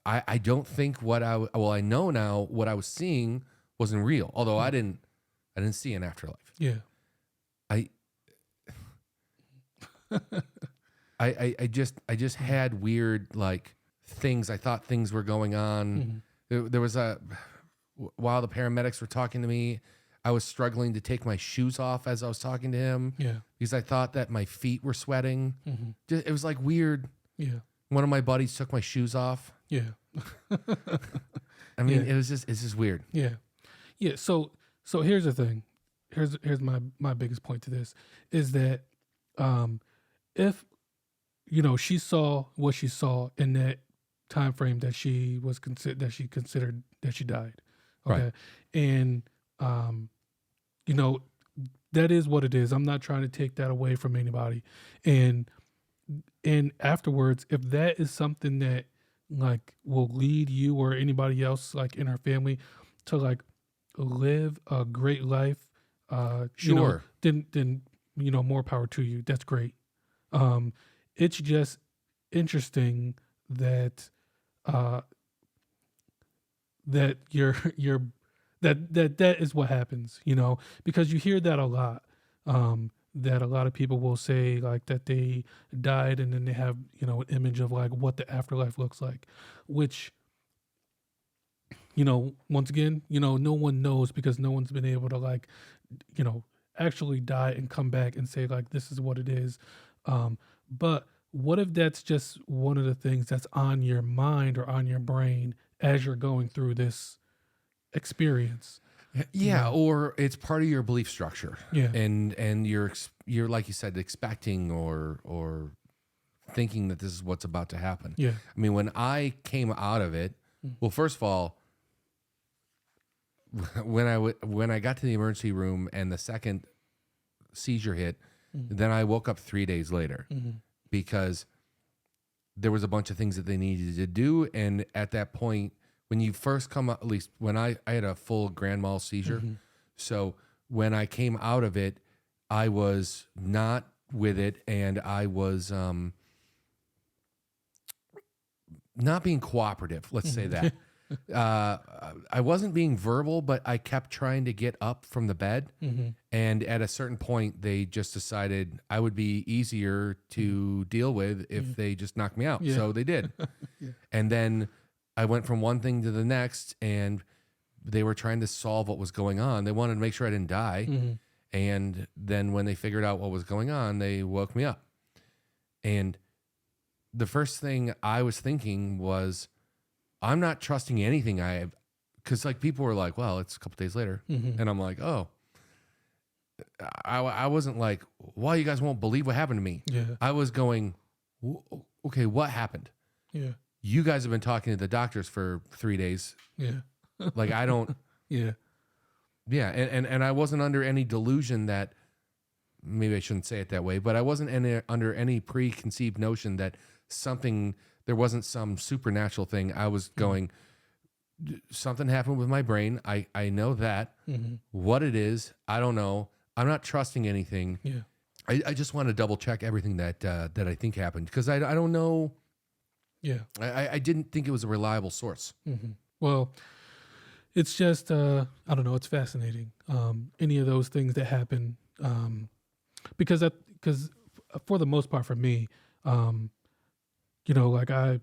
Speaker 2: I don't think I know now what I was seeing wasn't real. Although I didn't see an afterlife.
Speaker 1: Yeah.
Speaker 2: I just had weird like things. I thought things were going on. There was while the paramedics were talking to me, I was struggling to take my shoes off as I was talking to him.
Speaker 1: Yeah.
Speaker 2: Because I thought that my feet were sweating. It was like weird.
Speaker 1: Yeah.
Speaker 2: One of my buddies took my shoes off.
Speaker 1: Yeah.
Speaker 2: I mean,
Speaker 1: Yeah.
Speaker 2: it's just weird.
Speaker 1: Yeah. Yeah. So here's the thing. Here's my biggest point to this is that if she saw what she saw in that time frame that she considered that she died. Okay.
Speaker 2: Right.
Speaker 1: And that is what it is. I'm not trying to take that away from anybody. And afterwards, if that is something that like will lead you or anybody else like in our family to like live a great life,
Speaker 2: Sure.
Speaker 1: then more power to you. That's great. It's just interesting that that that is what happens, because you hear that a lot. That a lot of people will say like that they died and then they have, an image of like what the afterlife looks like, which, once again, no one knows because no one's been able to like, actually die and come back and say like, this is what it is. But what if that's just one of the things that's on your mind or on your brain as you're going through this experience?
Speaker 2: Yeah, or it's part of your belief structure.
Speaker 1: Yeah.
Speaker 2: And you're like you said, expecting or thinking that this is what's about to happen.
Speaker 1: Yeah.
Speaker 2: I mean, when I came out of it, well, first of all, when I got to the emergency room and the second seizure hit, then I woke up 3 days later because there was a bunch of things that they needed to do, and at that point, when you first come out, at least when I had a full grand mal seizure. So when I came out of it, I was not with it, and I was not being cooperative. Let's say that. I wasn't being verbal, but I kept trying to get up from the bed. And at a certain point, they just decided I would be easier to deal with if they just knocked me out.
Speaker 1: Yeah.
Speaker 2: So they did. And then I went from one thing to the next, and they were trying to solve what was going on. They wanted to make sure I didn't die. And then when they figured out what was going on, they woke me up. And the first thing I was thinking was, I'm not trusting anything because like people were like, well, it's a couple days later. And I'm like, oh, I wasn't like, well, you guys won't believe what happened to me.
Speaker 1: Yeah.
Speaker 2: I was going, okay, what happened?
Speaker 1: Yeah.
Speaker 2: You guys have been talking to the doctors for 3 days.
Speaker 1: Yeah.
Speaker 2: Like I don't,
Speaker 1: Yeah.
Speaker 2: yeah. And I wasn't under any delusion that, maybe I shouldn't say it that way, but I wasn't under any preconceived notion that there wasn't some supernatural thing. I was going, something happened with my brain. I know that. What it is, I don't know. I'm not trusting anything.
Speaker 1: Yeah.
Speaker 2: I just want to double check everything that I think happened because I don't know.
Speaker 1: Yeah.
Speaker 2: I didn't think it was a reliable source.
Speaker 1: Well, it's just I don't know. It's fascinating. Any of those things that happen, because for the most part for me, like I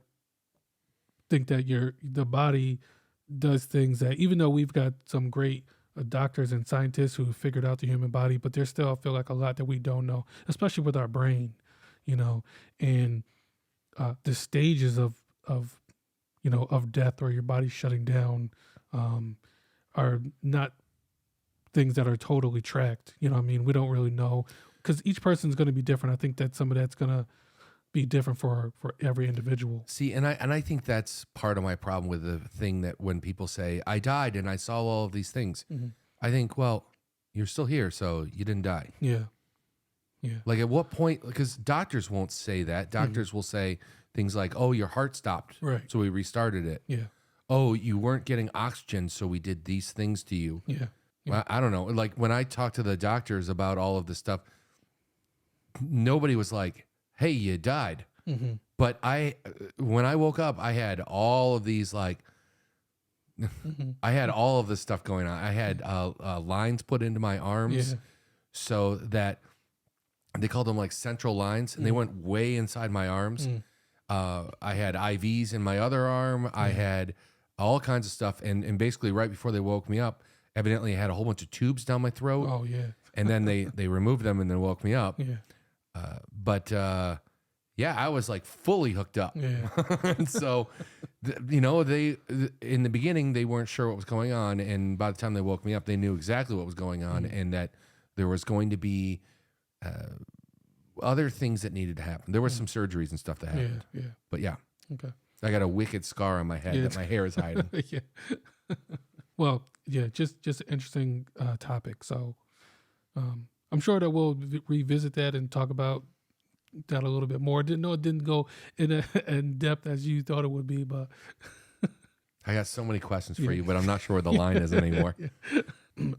Speaker 1: think that the body does things that, even though we've got some great doctors and scientists who have figured out the human body, but there's still, I feel like, a lot that we don't know, especially with our brain, and the stages of death or your body shutting down are not things that are totally tracked. You know what I mean? We don't really know because each person's going to be different. I think that some of that's going to be different for every individual.
Speaker 2: See, and I think that's part of my problem with the thing that when people say I died and I saw all of these things, I think, well, you're still here, so you didn't die.
Speaker 1: Yeah. Yeah.
Speaker 2: Like at what point? Because doctors won't say that. Doctors will say things like, "Oh, your heart stopped,
Speaker 1: Right.
Speaker 2: so we restarted it."
Speaker 1: Yeah.
Speaker 2: Oh, you weren't getting oxygen, so we did these things to you.
Speaker 1: Yeah.
Speaker 2: Well, I don't know. Like when I talked to the doctors about all of this stuff, nobody was like, "Hey, you died."
Speaker 1: Mm-hmm.
Speaker 2: But when I woke up, I had all of these like, I had all of this stuff going on. I had lines put into my arms
Speaker 1: Yeah.
Speaker 2: so that they called them like central lines, and they went way inside my arms. I had IVs in my other arm. I had all kinds of stuff, and basically right before they woke me up, evidently I had a whole bunch of tubes down my throat,
Speaker 1: Oh yeah.
Speaker 2: and then they removed them and then woke me up.
Speaker 1: Yeah.
Speaker 2: But yeah, I was like fully hooked up.
Speaker 1: Yeah.
Speaker 2: And so, they in the beginning they weren't sure what was going on, and by the time they woke me up, they knew exactly what was going on, and that there was going to be other things that needed to happen. There were some surgeries and stuff that
Speaker 1: Yeah.
Speaker 2: happened,
Speaker 1: Yeah.
Speaker 2: but yeah,
Speaker 1: Okay.
Speaker 2: I got a wicked scar on my head
Speaker 1: Yeah.
Speaker 2: that my hair is hiding.
Speaker 1: Yeah. Well, yeah, just an interesting topic. So I'm sure that we'll revisit that and talk about that a little bit more. Didn't know it didn't go in depth as you thought it would be, but
Speaker 2: I got so many questions for you, but I'm not sure where the line is anymore.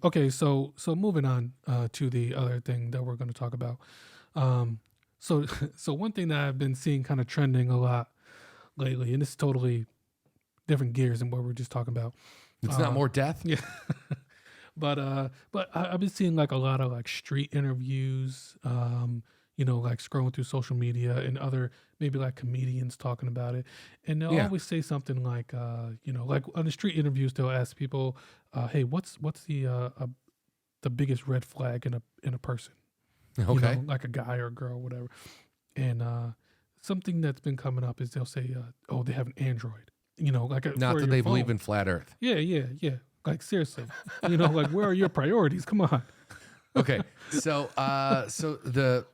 Speaker 1: okay. So moving on to the other thing that we're going to talk about. So one thing that I've been seeing kind of trending a lot lately, and it's totally different gears than what we're just talking about.
Speaker 2: It's not more death.
Speaker 1: Yeah. But I've been seeing like a lot of like street interviews, like scrolling through social media and other maybe like comedians talking about it. And they'll
Speaker 2: Yeah.
Speaker 1: always say something like, like on the street interviews, they'll ask people, hey, what's the biggest red flag in a person?
Speaker 2: Okay.
Speaker 1: Like a guy or a girl, or whatever. And something that's been coming up is they'll say, oh, they have an Android.
Speaker 2: Not
Speaker 1: for
Speaker 2: that
Speaker 1: your
Speaker 2: they
Speaker 1: phone.
Speaker 2: believe in flat Earth.
Speaker 1: Yeah. Like seriously, like where are your priorities? Come on.
Speaker 2: Okay, so the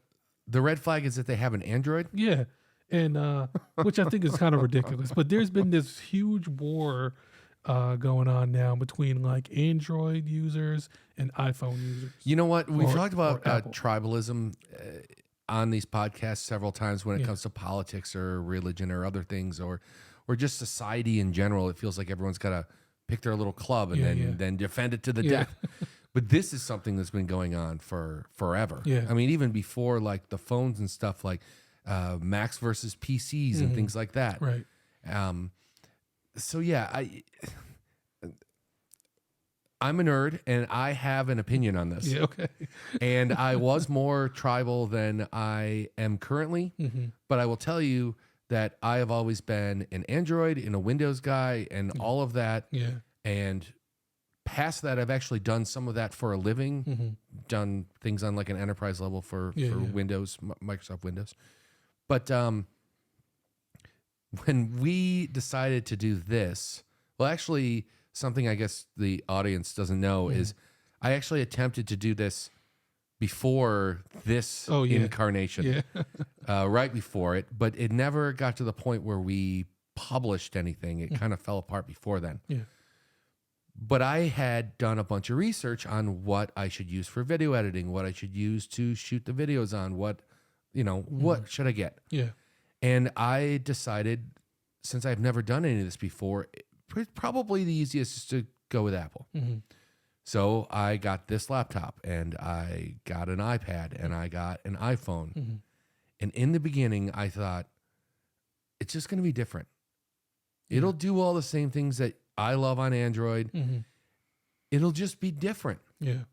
Speaker 2: red flag is that they have an Android.
Speaker 1: Yeah, and which I think is kind of ridiculous. But there's been this huge war going on now between like Android users and iPhone users.
Speaker 2: You know what? We've
Speaker 1: Or-
Speaker 2: talked about
Speaker 1: or Apple.
Speaker 2: tribalism on these podcasts several times when it
Speaker 1: Yeah.
Speaker 2: comes to politics or religion or other things or just society in general. It feels like everyone's got to pick their little club and
Speaker 1: Yeah,
Speaker 2: then defend it to the
Speaker 1: Yeah.
Speaker 2: death. But this is something that's been going on for forever.
Speaker 1: Yeah.
Speaker 2: I mean, even before like the phones and stuff, like Macs versus PCs and things like that.
Speaker 1: Right.
Speaker 2: So yeah, I'm a nerd and I have an opinion on this.
Speaker 1: Yeah. Okay.
Speaker 2: And I was more tribal than I am currently. But I will tell you that I have always been an Android and a Windows guy and all of that.
Speaker 1: Yeah.
Speaker 2: And past that, I've actually done some of that for a living, done things on like an enterprise level for
Speaker 1: Yeah.
Speaker 2: Windows, Microsoft Windows. But when we decided to do this, well, actually, something I guess the audience doesn't know is I actually attempted to do this before this
Speaker 1: Oh, yeah.
Speaker 2: incarnation,
Speaker 1: Yeah.
Speaker 2: right before it, but it never got to the point where we published anything. It kind of fell apart before then.
Speaker 1: Yeah.
Speaker 2: But I had done a bunch of research on what I should use for video editing, what I should use to shoot the videos on, what should I get?
Speaker 1: Yeah.
Speaker 2: And I decided, since I've never done any of this before, probably the easiest is to go with Apple. So I got this laptop and I got an iPad and I got an iPhone. And in the beginning, I thought, it's just going to be different. It'll do all the same things that I love on Android. It'll just be different.
Speaker 1: Yeah.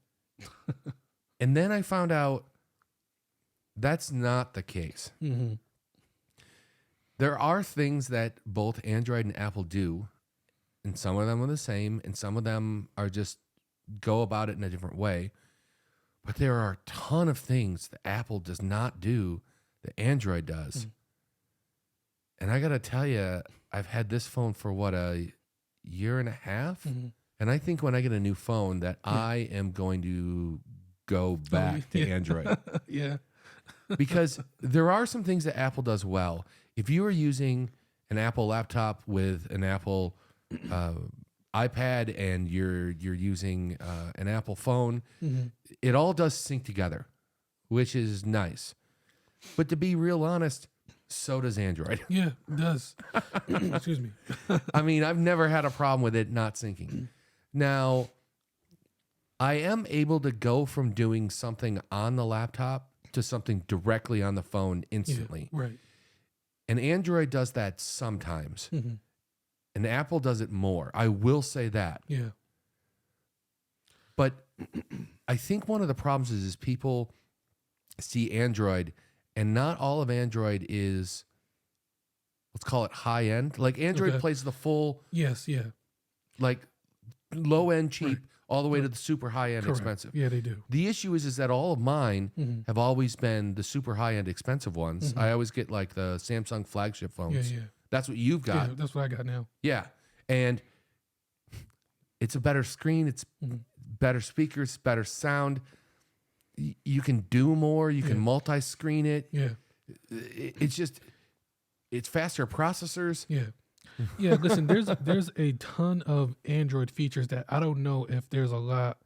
Speaker 2: And then I found out that's not the case. There are things that both Android and Apple do, and some of them are the same, and some of them are just go about it in a different way. But there are a ton of things that Apple does not do that Android does. And I got to tell you, I've had this phone for a year and a half. And I think when I get a new phone that I am going to go back to Android.
Speaker 1: Yeah.
Speaker 2: Because there are some things that Apple does well. If you are using an Apple laptop with an Apple iPad and you're using an Apple phone, it all does sync together, which is nice. But to be real honest, so does Android.
Speaker 1: Yeah, it does. Excuse me.
Speaker 2: I mean, I've never had a problem with it not syncing. Now, I am able to go from doing something on the laptop to something directly on the phone instantly.
Speaker 1: Yeah, right.
Speaker 2: And Android does that sometimes. And Apple does it more. I will say that.
Speaker 1: Yeah.
Speaker 2: But I think one of the problems is people see Android, and not all of Android is, let's call it high end. Like Android
Speaker 1: Okay.
Speaker 2: plays the full,
Speaker 1: Yes. Yeah.
Speaker 2: like low end cheap,
Speaker 1: Right.
Speaker 2: all the way to the super high end
Speaker 1: Correct.
Speaker 2: expensive.
Speaker 1: Yeah, they do.
Speaker 2: The issue is that all of mine have always been the super high end expensive ones. I always get like the Samsung flagship phones.
Speaker 1: Yeah.
Speaker 2: That's what you've got.
Speaker 1: Yeah, that's what I got now.
Speaker 2: Yeah. And it's a better screen, it's better speakers, better sound. You can do more, you can multi-screen it.
Speaker 1: Yeah.
Speaker 2: It's just it's faster processors.
Speaker 1: Yeah. Yeah, listen, there's a ton of Android features that I don't know if there's a lot,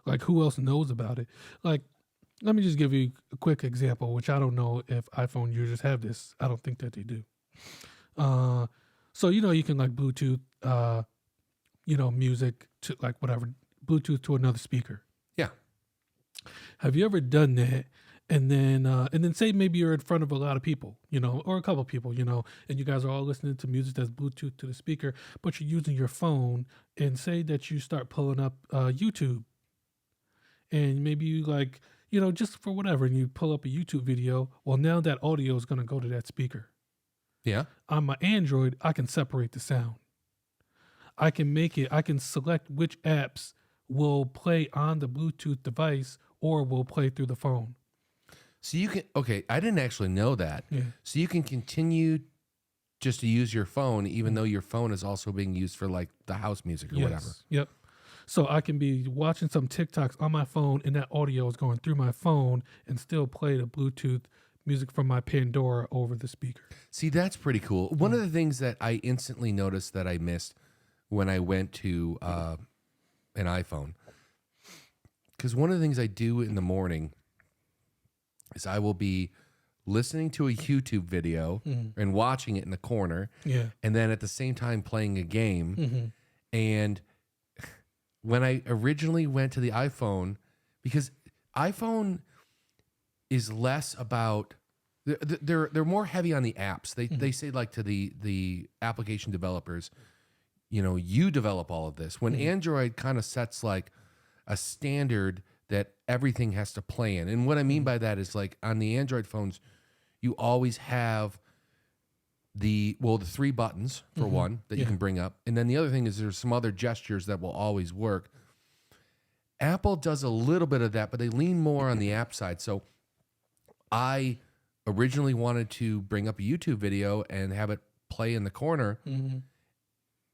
Speaker 1: like who else knows about it. Like, let me just give you a quick example, which I don't know if iPhone users have this. I don't think that they do. So, you can like Bluetooth, music to like whatever, Bluetooth to another speaker.
Speaker 2: Yeah.
Speaker 1: Have you ever done that? And then say maybe you're in front of a lot of people, or a couple people, and you guys are all listening to music that's Bluetooth to the speaker, but you're using your phone, and say that you start pulling up YouTube, and maybe you like, just for whatever, and you pull up a YouTube video. Well, now that audio is going to go to that speaker.
Speaker 2: Yeah.
Speaker 1: On my Android, I can separate the sound. I can select which apps will play on the Bluetooth device or will play through the phone.
Speaker 2: So you can I didn't actually know that.
Speaker 1: Yeah.
Speaker 2: So you can continue just to use your phone even though your phone is also being used for like the house music or whatever.
Speaker 1: Yep. So I can be watching some TikToks on my phone, and that audio is going through my phone, and still play the Bluetooth music from my Pandora over the speaker.
Speaker 2: See, that's pretty cool. One of the things that I instantly noticed that I missed when I went to an iPhone, because one of the things I do in the morning is I will be listening to a YouTube video and watching it in the corner,
Speaker 1: Yeah.
Speaker 2: and then at the same time playing a game. And when I originally went to the iPhone, because iPhone is less about they're more heavy on the apps. They say like to the application developers, you develop all of this. When Android kind of sets like a standard that everything has to play in. And what I mean by that is like on the Android phones, you always have the 3 buttons for one that you can bring up. And then the other thing is there's some other gestures that will always work. Apple does a little bit of that, but they lean more on the app side. So I originally wanted to bring up a YouTube video and have it play in the corner.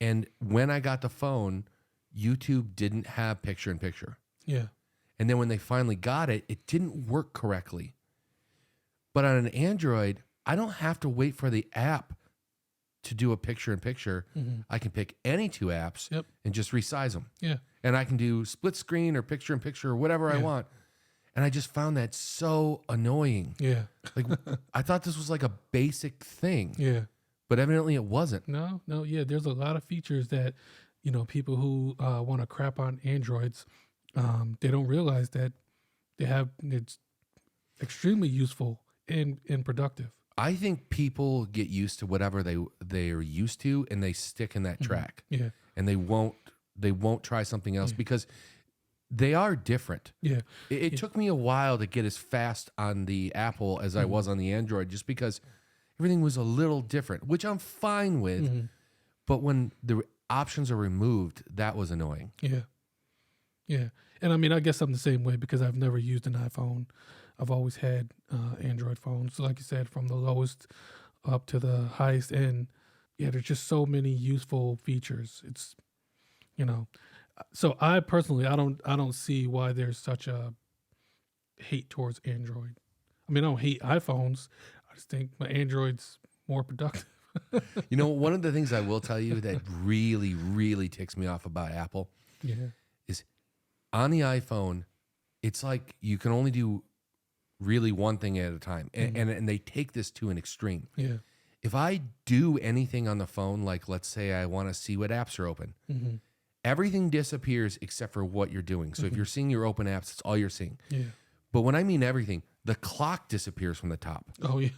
Speaker 2: And when I got the phone, YouTube didn't have picture-in-picture.
Speaker 1: Yeah.
Speaker 2: And then when they finally got it, it didn't work correctly. But on an Android, I don't have to wait for the app to do a picture-in-picture. I can pick any 2 apps and just resize them.
Speaker 1: Yeah.
Speaker 2: And I can do split screen or picture-in-picture or whatever I want. And I just found that so annoying.
Speaker 1: Yeah.
Speaker 2: Like I thought this was like a basic thing,
Speaker 1: Yeah.
Speaker 2: but evidently it wasn't.
Speaker 1: No. Yeah. There's a lot of features that, people who want to crap on Androids, they don't realize that it's extremely useful and productive.
Speaker 2: I think people get used to whatever they are used to, and they stick in that track.
Speaker 1: Yeah.
Speaker 2: And they won't try something else because they are different.
Speaker 1: Yeah.
Speaker 2: It took me a while to get as fast on the Apple as I was on the Android, just because everything was a little different, which I'm fine with. But when the options are removed, that was annoying.
Speaker 1: Yeah. Yeah. And I mean, I guess I'm the same way because I've never used an iPhone. I've always had Android phones. So like you said, from the lowest up to the highest end. Yeah, there's just so many useful features. It's, so I personally, I don't see why there's such a hate towards Android. I mean, I don't hate iPhones. I just think my Android's more productive.
Speaker 2: You know, one of the things I will tell you that really, really ticks me off about Apple
Speaker 1: Yeah.
Speaker 2: is on the iPhone, it's like you can only do really one thing at a time. And they take this to an extreme.
Speaker 1: Yeah.
Speaker 2: If I do anything on the phone, like let's say I want to see what apps are open, everything disappears except for what you're doing. So if you're seeing your open apps, it's all you're seeing.
Speaker 1: Yeah.
Speaker 2: But when I mean everything, the clock disappears from the top,
Speaker 1: Oh yeah.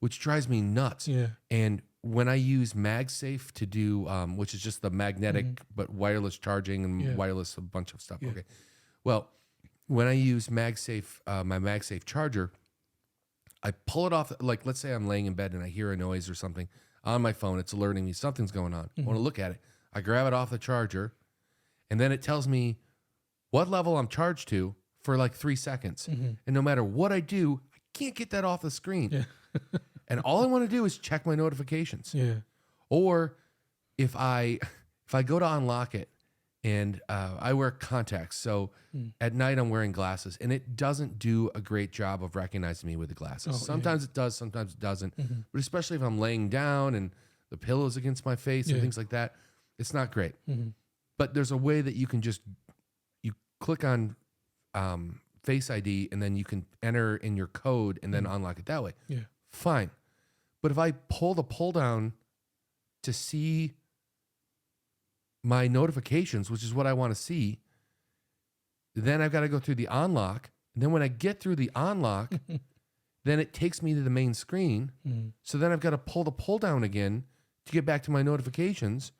Speaker 2: which drives me nuts.
Speaker 1: Yeah.
Speaker 2: And when I use MagSafe to do, which is just the magnetic but wireless charging and
Speaker 1: Yeah.
Speaker 2: wireless a bunch of stuff.
Speaker 1: Yeah.
Speaker 2: Okay. Well, when I use MagSafe, my MagSafe charger, I pull it off. Like let's say I'm laying in bed and I hear a noise or something on my phone. It's alerting me something's going on. I want to look at it. I grab it off the charger, and then it tells me what level I'm charged to for like 3 seconds. And no matter what I do, I can't get that off the screen.
Speaker 1: Yeah.
Speaker 2: And all I want to do is check my notifications.
Speaker 1: Yeah.
Speaker 2: Or if I go to unlock it and I wear contacts, so at night I'm wearing glasses, and it doesn't do a great job of recognizing me with the glasses.
Speaker 1: Oh,
Speaker 2: Sometimes it does, sometimes it doesn't. But especially if I'm laying down and the pillow's against my face and
Speaker 1: Yeah.
Speaker 2: things like that, it's not great. But there's a way that you can you click on Face ID, and then you can enter in your code and then unlock it that way.
Speaker 1: Yeah.
Speaker 2: Fine. But if I pull the pull down to see my notifications, which is what I want to see, then I've got to go through the unlock. And then when I get through the unlock, then it takes me to the main screen. So then I've got to pull the pull down again to get back to my notifications.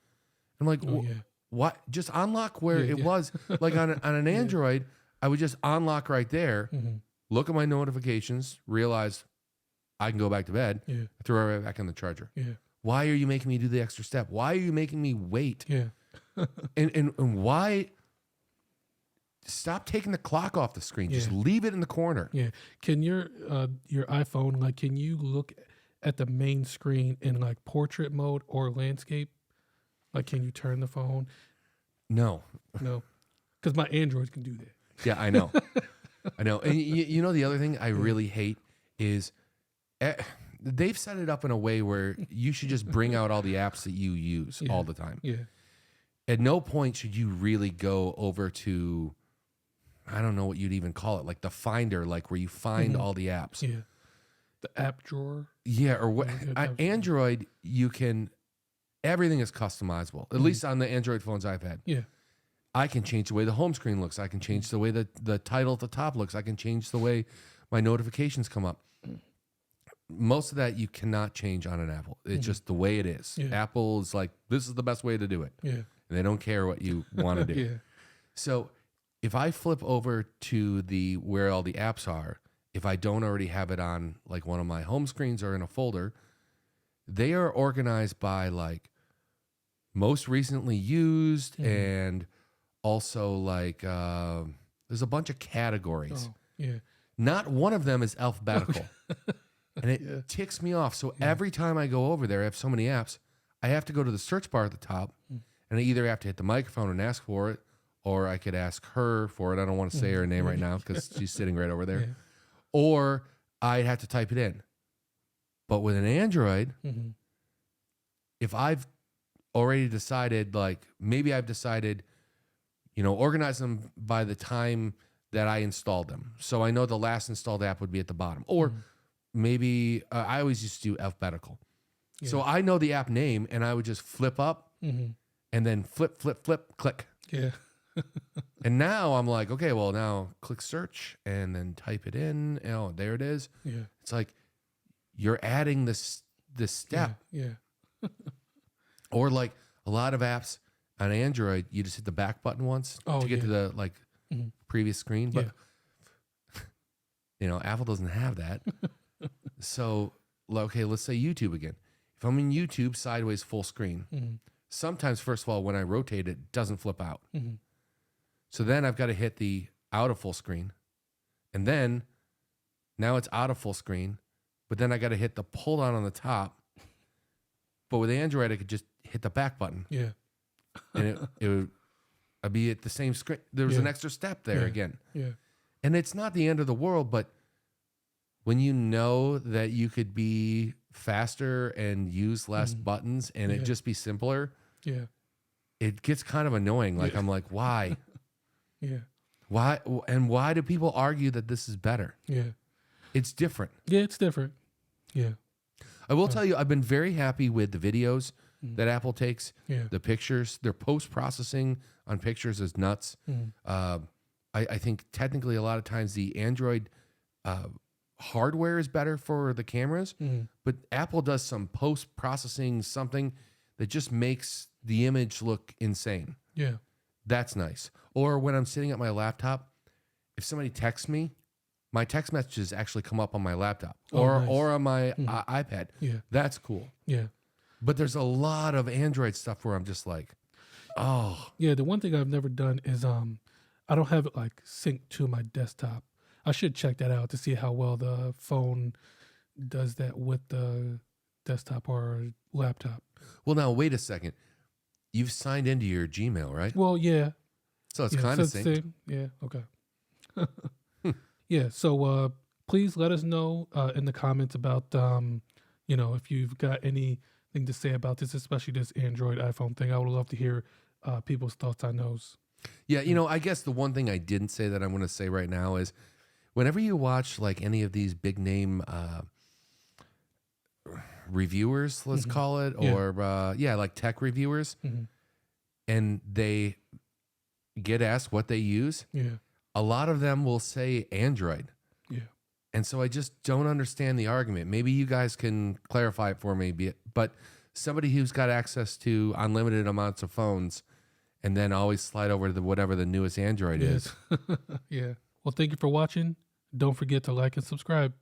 Speaker 2: I'm like,
Speaker 1: Oh, yeah.
Speaker 2: what? Just unlock where
Speaker 1: Yeah,
Speaker 2: it
Speaker 1: yeah.
Speaker 2: was. Like on an Android, I would just unlock right there, look at my notifications, realize I can go back to bed,
Speaker 1: Yeah.
Speaker 2: throw it right back on the charger.
Speaker 1: Yeah.
Speaker 2: Why are you making me do the extra step? Why are you making me wait?
Speaker 1: Yeah.
Speaker 2: And why stop taking the clock off the screen? Just
Speaker 1: Yeah.
Speaker 2: leave it in the corner.
Speaker 1: Yeah. Can your iPhone, like, can you look at the main screen in like portrait mode or landscape? Like, can you turn the phone?
Speaker 2: No.
Speaker 1: No, because my Androids can do that.
Speaker 2: Yeah, I know. I know. And you know, the other thing I really hate is they've set it up in a way where you should just bring out all the apps that you use
Speaker 1: Yeah.
Speaker 2: all the time.
Speaker 1: Yeah.
Speaker 2: At no point should you really go over to, I don't know what you'd even call it, like the Finder, like where you find all the apps.
Speaker 1: Yeah. The app drawer.
Speaker 2: Yeah, or what?
Speaker 1: Yeah, that's-
Speaker 2: Android, you can. Everything is customizable. At least on the Android phones I've had.
Speaker 1: Yeah.
Speaker 2: I can change the way the home screen looks. I can change the way the title at the top looks. I can change the way my notifications come up. Most of that you cannot change on an Apple. It's just the way it is.
Speaker 1: Yeah.
Speaker 2: Apple is like, this is the best way to do it.
Speaker 1: Yeah.
Speaker 2: And they don't care what you want to do.
Speaker 1: Yeah.
Speaker 2: So if I flip over to the where all the apps are, if I don't already have it on like one of my home screens or in a folder, they are organized by like most recently used and also like there's a bunch of categories.
Speaker 1: Oh, yeah.
Speaker 2: Not one of them is alphabetical. And it ticks me off. So every time I go over there, I have so many apps, I have to go to the search bar at the top and I either have to hit the microphone and ask for it, or I could ask her for it. I don't want to say her name right now because she's sitting right over there.
Speaker 1: Yeah.
Speaker 2: Or I'd have to type it in. But with an Android, if I've already decided, like maybe I've decided, organize them by the time that I installed them. So I know the last installed app would be at the bottom. Or maybe I always used to do alphabetical. So I know the app name and I would just flip up and then flip, click.
Speaker 1: Yeah.
Speaker 2: And now I'm like, okay, well now click search and then type it in. Oh, there it is.
Speaker 1: Yeah.
Speaker 2: It's like you're adding this step.
Speaker 1: Yeah.
Speaker 2: Or like a lot of apps on Android, you just hit the back button once to get to the like previous screen. But Apple doesn't have that. So okay, let's say YouTube again. If I'm in YouTube sideways full screen, sometimes first of all, when I rotate it doesn't flip out. So then I've got to hit the out of full screen. And then now it's out of full screen, but then I got to hit the pull down on the top. But with Android, I could just hit the back button
Speaker 1: Yeah.
Speaker 2: and it would I'd be at the same screen. There was an
Speaker 1: Yeah.
Speaker 2: extra step there
Speaker 1: Yeah.
Speaker 2: again.
Speaker 1: Yeah.
Speaker 2: And it's not the end of the world, but when you know that you could be faster and use less buttons and it
Speaker 1: Yeah.
Speaker 2: just be simpler,
Speaker 1: Yeah.
Speaker 2: it gets kind of annoying. Like, I'm like, why?
Speaker 1: Yeah.
Speaker 2: Why? And why do people argue that this is better?
Speaker 1: Yeah.
Speaker 2: It's different.
Speaker 1: Yeah. It's different. Yeah.
Speaker 2: I will tell you, I've been very happy with the videos that Apple takes,
Speaker 1: Yeah.
Speaker 2: the pictures, their post processing on pictures is nuts. I think technically a lot of times the Android hardware is better for the cameras, but Apple does some post processing something that just makes the image look insane.
Speaker 1: Yeah.
Speaker 2: That's nice. Or when I'm sitting at my laptop, if somebody texts me, my text messages actually come up on my laptop
Speaker 1: Nice.
Speaker 2: or on my iPad.
Speaker 1: Yeah.
Speaker 2: That's cool.
Speaker 1: Yeah.
Speaker 2: But there's a lot of Android stuff where I'm just like, oh,
Speaker 1: Yeah. The one thing I've never done is I don't have it like synced to my desktop. I should check that out to see how well the phone does that with the desktop or laptop.
Speaker 2: well, now wait a second. You've signed into your Gmail, right?
Speaker 1: Well, yeah.
Speaker 2: So it's
Speaker 1: Yeah,
Speaker 2: kind
Speaker 1: so
Speaker 2: of
Speaker 1: it's
Speaker 2: synced.
Speaker 1: same. Yeah. Okay. Yeah. So please let us know in the comments about if you've got anything to say about this, especially this Android iPhone thing. I would love to hear people's thoughts on those.
Speaker 2: Yeah, I guess the one thing I didn't say that I'm going to say right now is whenever you watch like any of these big name reviewers, let's call it,
Speaker 1: Yeah.
Speaker 2: or like tech reviewers,
Speaker 1: Mhm.
Speaker 2: and they get asked what they use,
Speaker 1: Yeah.
Speaker 2: a lot of them will say Android.
Speaker 1: Yeah.
Speaker 2: And so I just don't understand the argument. Maybe you guys can clarify it for me, but somebody who's got access to unlimited amounts of phones and then always slide over to whatever the newest Android is.
Speaker 1: Yes. Yeah. Well, thank you for watching. Don't forget to like and subscribe.